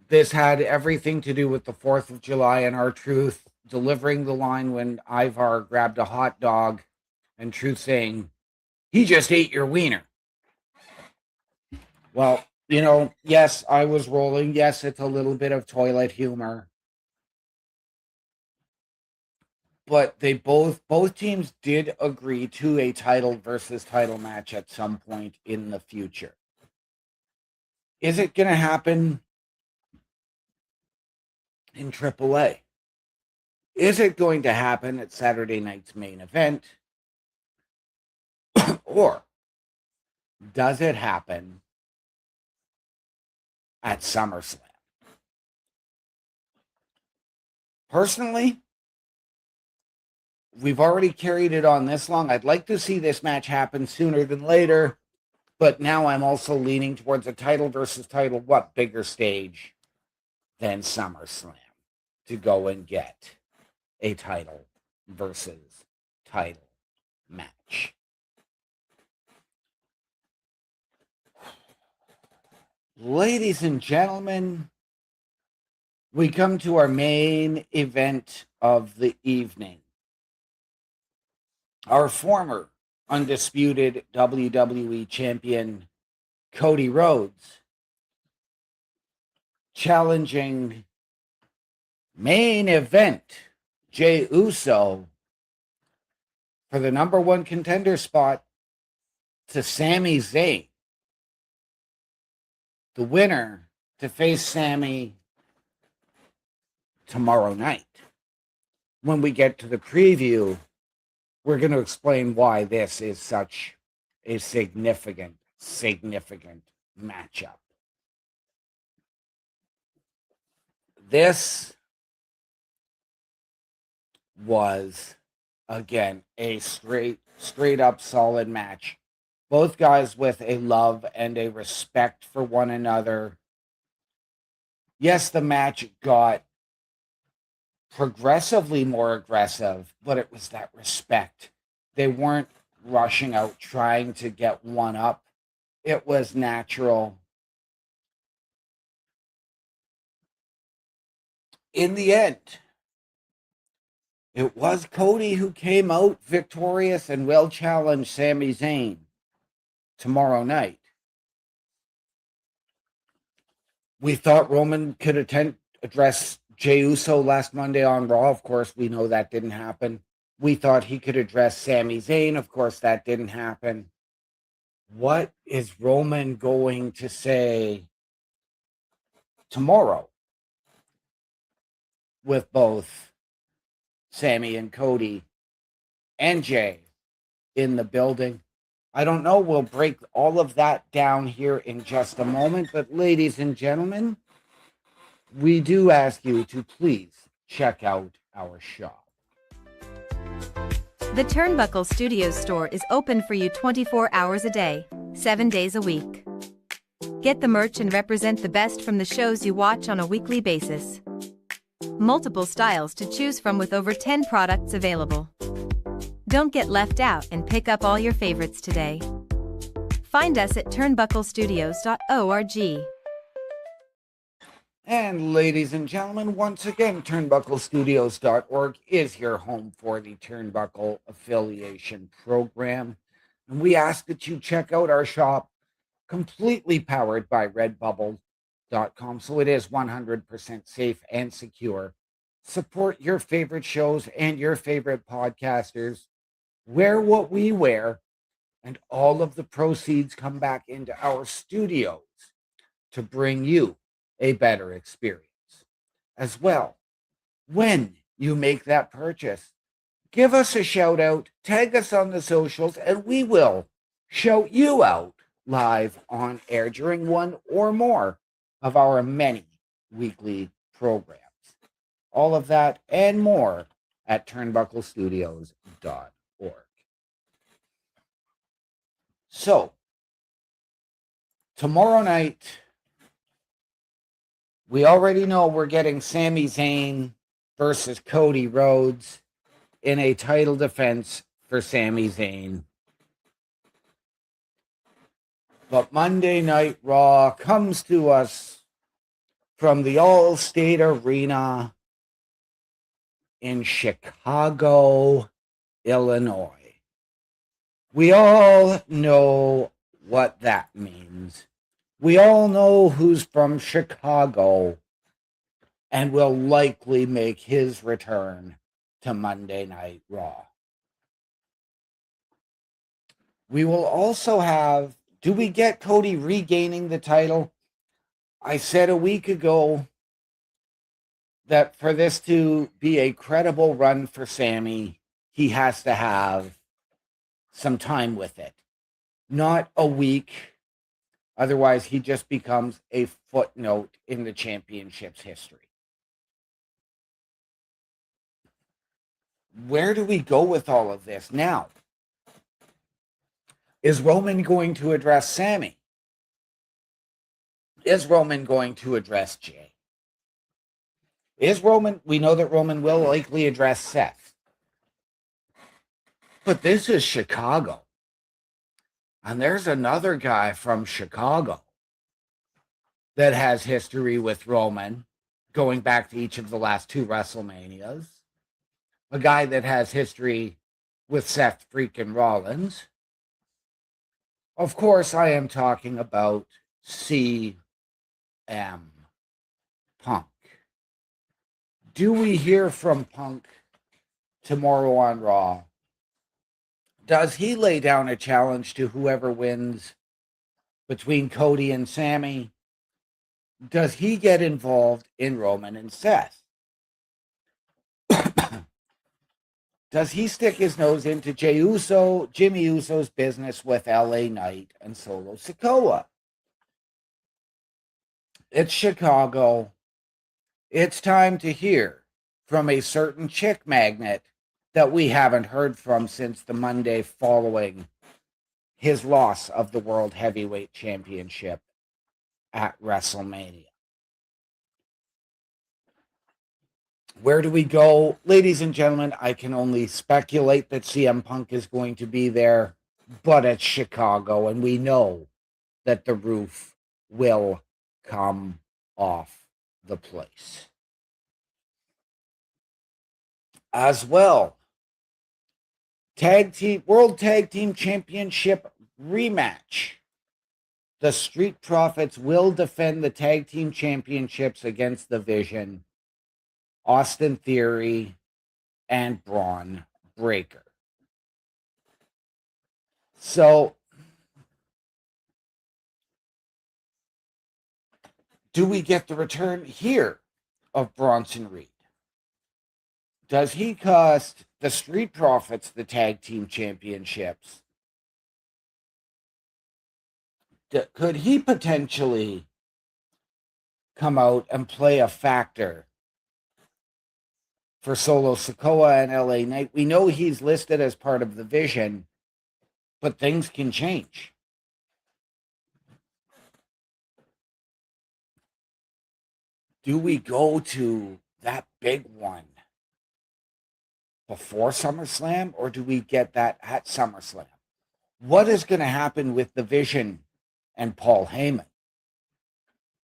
This had everything to do with the 4th of July and R-Truth delivering the line when Ivar grabbed a hot dog and Truth saying, he just ate your wiener. Well, yes, I was rolling. Yes, it's a little bit of toilet humor. But they both teams did agree to a title versus title match at some point in the future. Is it going to happen in AAA? Is it going to happen at Saturday night's main event? Or does it happen at SummerSlam? Personally, we've already carried it on this long. I'd like to see this match happen sooner than later, but now I'm also leaning towards a title versus title. What bigger stage than SummerSlam to go and get a title versus title match? Ladies and gentlemen, we come to our main event of the evening. Our former undisputed WWE champion, Cody Rhodes, challenging main event Jey Uso for the number one contender spot to Sami Zayn. The winner to face Sami tomorrow night. When we get to the preview, we're going to explain why this is such a significant matchup. This was, again, a straight up solid match. Both guys with a love and a respect for one another. Yes, the match got progressively more aggressive, but it was that respect. They weren't rushing out trying to get one up. It was natural. In the end, it was Cody who came out victorious and will challenge Sami Zayn tomorrow night. We thought Roman could address Jey Uso last Monday on Raw. Of course, we know that didn't happen. We thought he could address Sami Zayn. Of course, that didn't happen. What is Roman going to say tomorrow with both Sami and Cody and Jey in the building? I don't know. We'll break all of that down here in just a moment. But ladies and gentlemen, we do ask you to please check out our shop. The Turnbuckle Studios store is open for you 24 hours a day, 7 days a week. Get the merch and represent the best from the shows you watch on a weekly basis. Multiple styles to choose from with over 10 products available. Don't get left out and pick up all your favorites today. Find us at turnbucklestudios.org. And ladies and gentlemen, once again, turnbucklestudios.org is your home for the Turnbuckle Affiliation Program. And we ask that you check out our shop, completely powered by redbubble.com. So it is 100% safe and secure. Support your favorite shows and your favorite podcasters. Wear what we wear, and all of the proceeds come back into our studios to bring you a better experience. As well, when you make that purchase, give us a shout out, tag us on the socials, and we will shout you out live on air during one or more of our many weekly programs. All of that and more at turnbucklestudios.org. So, tomorrow night, we already know we're getting Sami Zayn versus Cody Rhodes in a title defense for Sami Zayn. But Monday Night Raw comes to us from the All-State Arena in Chicago, Illinois. We all know what that means. We all know who's from Chicago and will likely make his return to Monday Night Raw. We will also have, do we get Cody regaining the title? I said a week ago that for this to be a credible run for Sammy, he has to have some time with it. Not a week. Otherwise, he just becomes a footnote in the championship's history. Where do we go with all of this now? Is Roman going to address Sammy? Is Roman going to address Jay? We know that Roman will likely address Seth. But this is Chicago. And there's another guy from Chicago that has history with Roman, going back to each of the last 2 WrestleManias. A guy that has history with Seth freaking Rollins. Of course, I am talking about CM Punk. Do we hear from Punk tomorrow on Raw? Does he lay down a challenge to whoever wins between Cody and Sammy? Does he get involved in Roman and Seth? Does he stick his nose into Jimmy Uso's business with LA Knight and Solo Sikoa? It's Chicago. It's time to hear from a certain chick magnet that we haven't heard from since the Monday following his loss of the World Heavyweight Championship at WrestleMania. Where do we go? Ladies and gentlemen, I can only speculate that CM Punk is going to be there, but it's Chicago, and we know that the roof will come off the place. As well, World Tag Team Championship rematch. The Street Profits will defend the Tag Team Championships against the Vision, Austin Theory, and Braun Breaker. So, do we get the return here of Bronson Reed? Does he cost the Street Profits the Tag Team Championships? Could he potentially come out and play a factor for Solo Sikoa and LA Knight? We know he's listed as part of the Vision, but things can change. Do we go to that big one before SummerSlam, or do we get that at SummerSlam? What is going to happen with the Vision and Paul Heyman?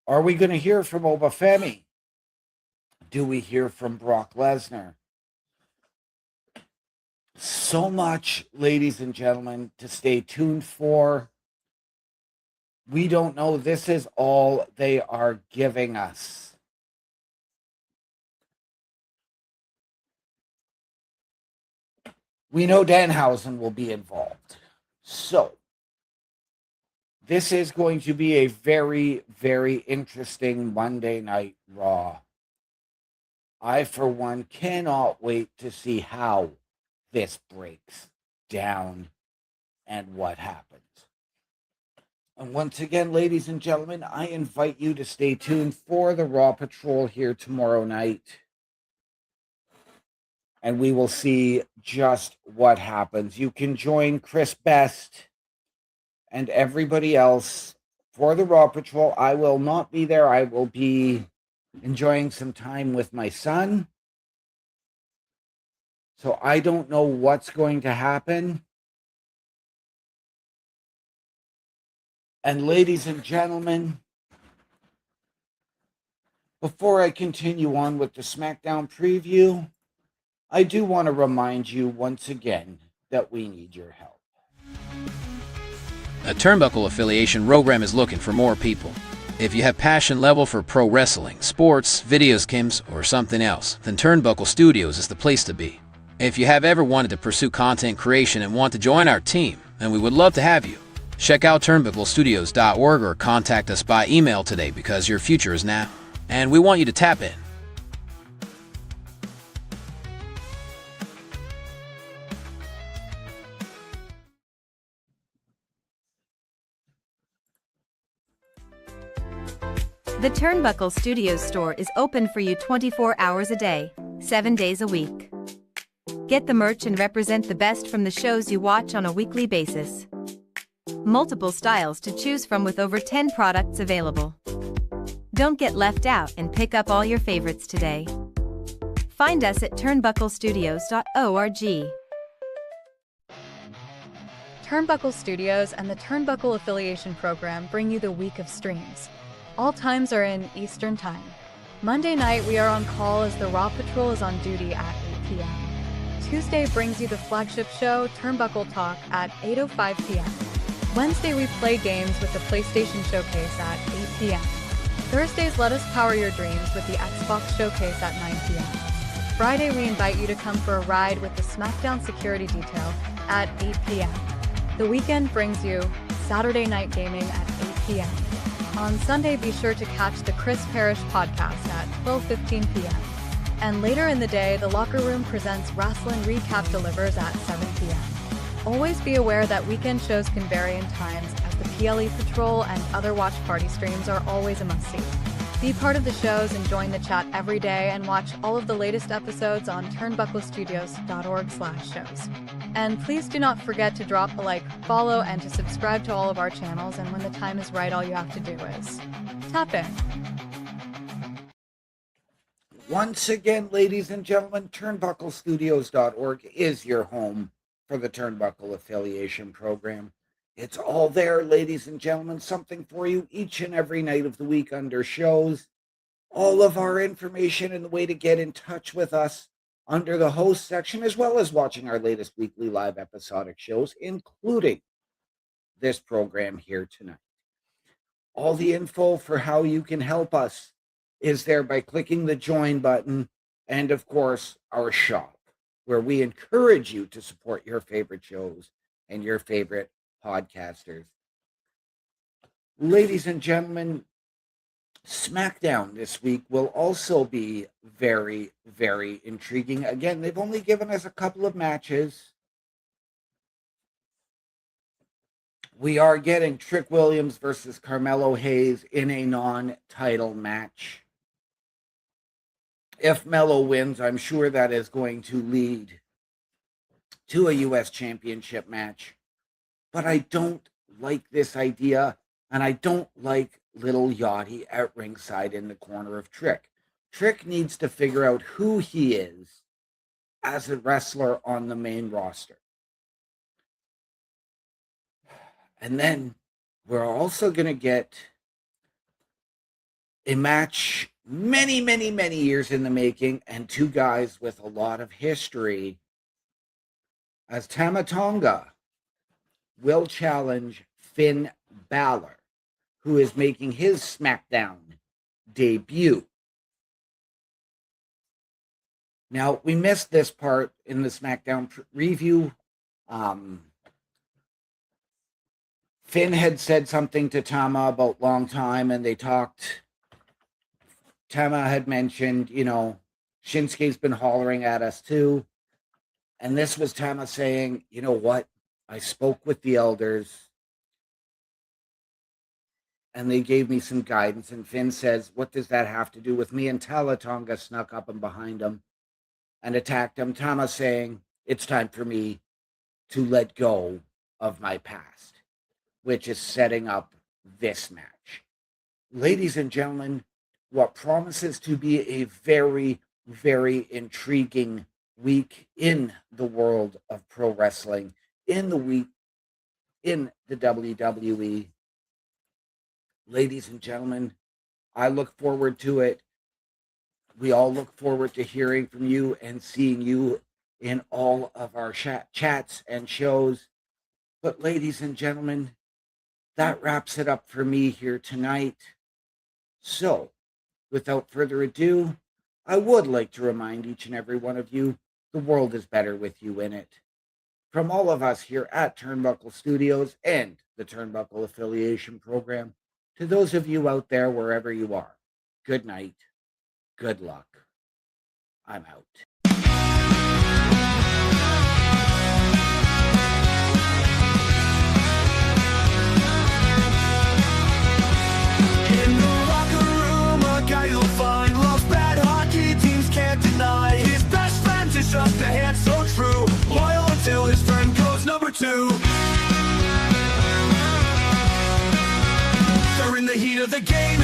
Are we going to hear from Obafemi? Do we hear from Brock Lesnar? So much, ladies and gentlemen, to stay tuned for. We don't know. This is all they are giving us. We know Danhausen will be involved. So, this is going to be a very, very interesting Monday Night Raw. I, for one, cannot wait to see how this breaks down and what happens. And once again, ladies and gentlemen, I invite you to stay tuned for the Raw Patrol here tomorrow night. And we will see just what happens. You can join Chris Best and everybody else for the Raw Patrol. I will not be there. I will be enjoying some time with my son. So I don't know what's going to happen. And ladies and gentlemen, before I continue on with the SmackDown preview, I do want to remind you once again that we need your help. A Turnbuckle affiliation program is looking for more people. If you have passion level for pro wrestling, sports, videos games, or something else, then Turnbuckle Studios is the place to be. If you have ever wanted to pursue content creation and want to join our team, then we would love to have you. Check out turnbucklestudios.org or contact us by email today because your future is now, and we want you to tap in. The Turnbuckle Studios store is open for you 24 hours a day, 7 days a week. Get the merch and represent the best from the shows you watch on a weekly basis. Multiple styles to choose from with over 10 products available. Don't get left out and pick up all your favorites today. Find us at turnbucklestudios.org. Turnbuckle Studios and the Turnbuckle Affiliation Program bring you the week of streams. All times are in Eastern Time. Monday night we are on call as the Raw Patrol is on duty at 8 p.m. Tuesday brings you the flagship show, Turnbuckle Talk, at 8:05 p.m. Wednesday we play games with the PlayStation Showcase at 8 p.m. Thursdays let us power your dreams with the Xbox Showcase at 9 p.m. Friday we invite you to come for a ride with the SmackDown Security Detail at 8 p.m. The weekend brings you Saturday Night Gaming at 8 p.m. On Sunday, be sure to catch the Chris Parrish podcast at 12:15 p.m. And later in the day, the Locker Room presents Rasslin Recap delivers at 7 p.m. Always be aware that weekend shows can vary in times, as the PLE Patrol and other watch party streams are always a must-see. Be part of the shows and join the chat every day and watch all of the latest episodes on turnbucklestudios.org/shows. And please do not forget to drop a like, follow, and to subscribe to all of our channels, and when the time is right, all you have to do is tap in. Once again, ladies and gentlemen, turnbucklestudios.org is your home for the Turnbuckle Affiliation Program. It's all there, ladies and gentlemen, something for you each and every night of the week under shows. All of our information and the way to get in touch with us under the host section, as well as watching our latest weekly live episodic shows, including this program here tonight. All the info for how you can help us is there by clicking the join button, and of course, our shop, where we encourage you to support your favorite shows and your favorite podcasters. Ladies and gentlemen, SmackDown this week will also be very, very intriguing. Again, they've only given us a couple of matches. We are getting Trick Williams versus Carmelo Hayes in a non-title match. If Melo wins, I'm sure that is going to lead to a U.S. Championship match. But I don't like this idea, and I don't like little Yachty at ringside in the corner of Trick. Trick needs to figure out who he is as a wrestler on the main roster. And then we're also going to get a match many, many, many years in the making, and two guys with a lot of history, as Tama Tonga will challenge Finn Balor, who is making his SmackDown debut. Now, we missed this part in the SmackDown review. Finn had said something to Tama about long time, and they talked. Tama had mentioned, Shinsuke's been hollering at us too. And this was Tama saying, you know what? I spoke with the elders, and they gave me some guidance. And Finn says, what does that have to do with me? And Tama Tonga snuck up and behind him and attacked him. Tama saying, it's time for me to let go of my past, which is setting up this match. Ladies and gentlemen, what promises to be a very, very intriguing week in the world of pro wrestling, in the WWE. Ladies and gentlemen, I look forward to it. We all look forward to hearing from you and seeing you in all of our chats and shows. But ladies and gentlemen, that wraps it up for me here tonight. So, without further ado, I would like to remind each and every one of you, the world is better with you in it. From all of us here at Turnbuckle Studios and the Turnbuckle Affiliation Program, to those of you out there wherever you are, good night, good luck. I'm out. In the locker room, a guy you'll find loves bad hockey, teams can't deny. His best friend is just a hand so true, loyal until his friend goes number 2. They're in the heat of the game,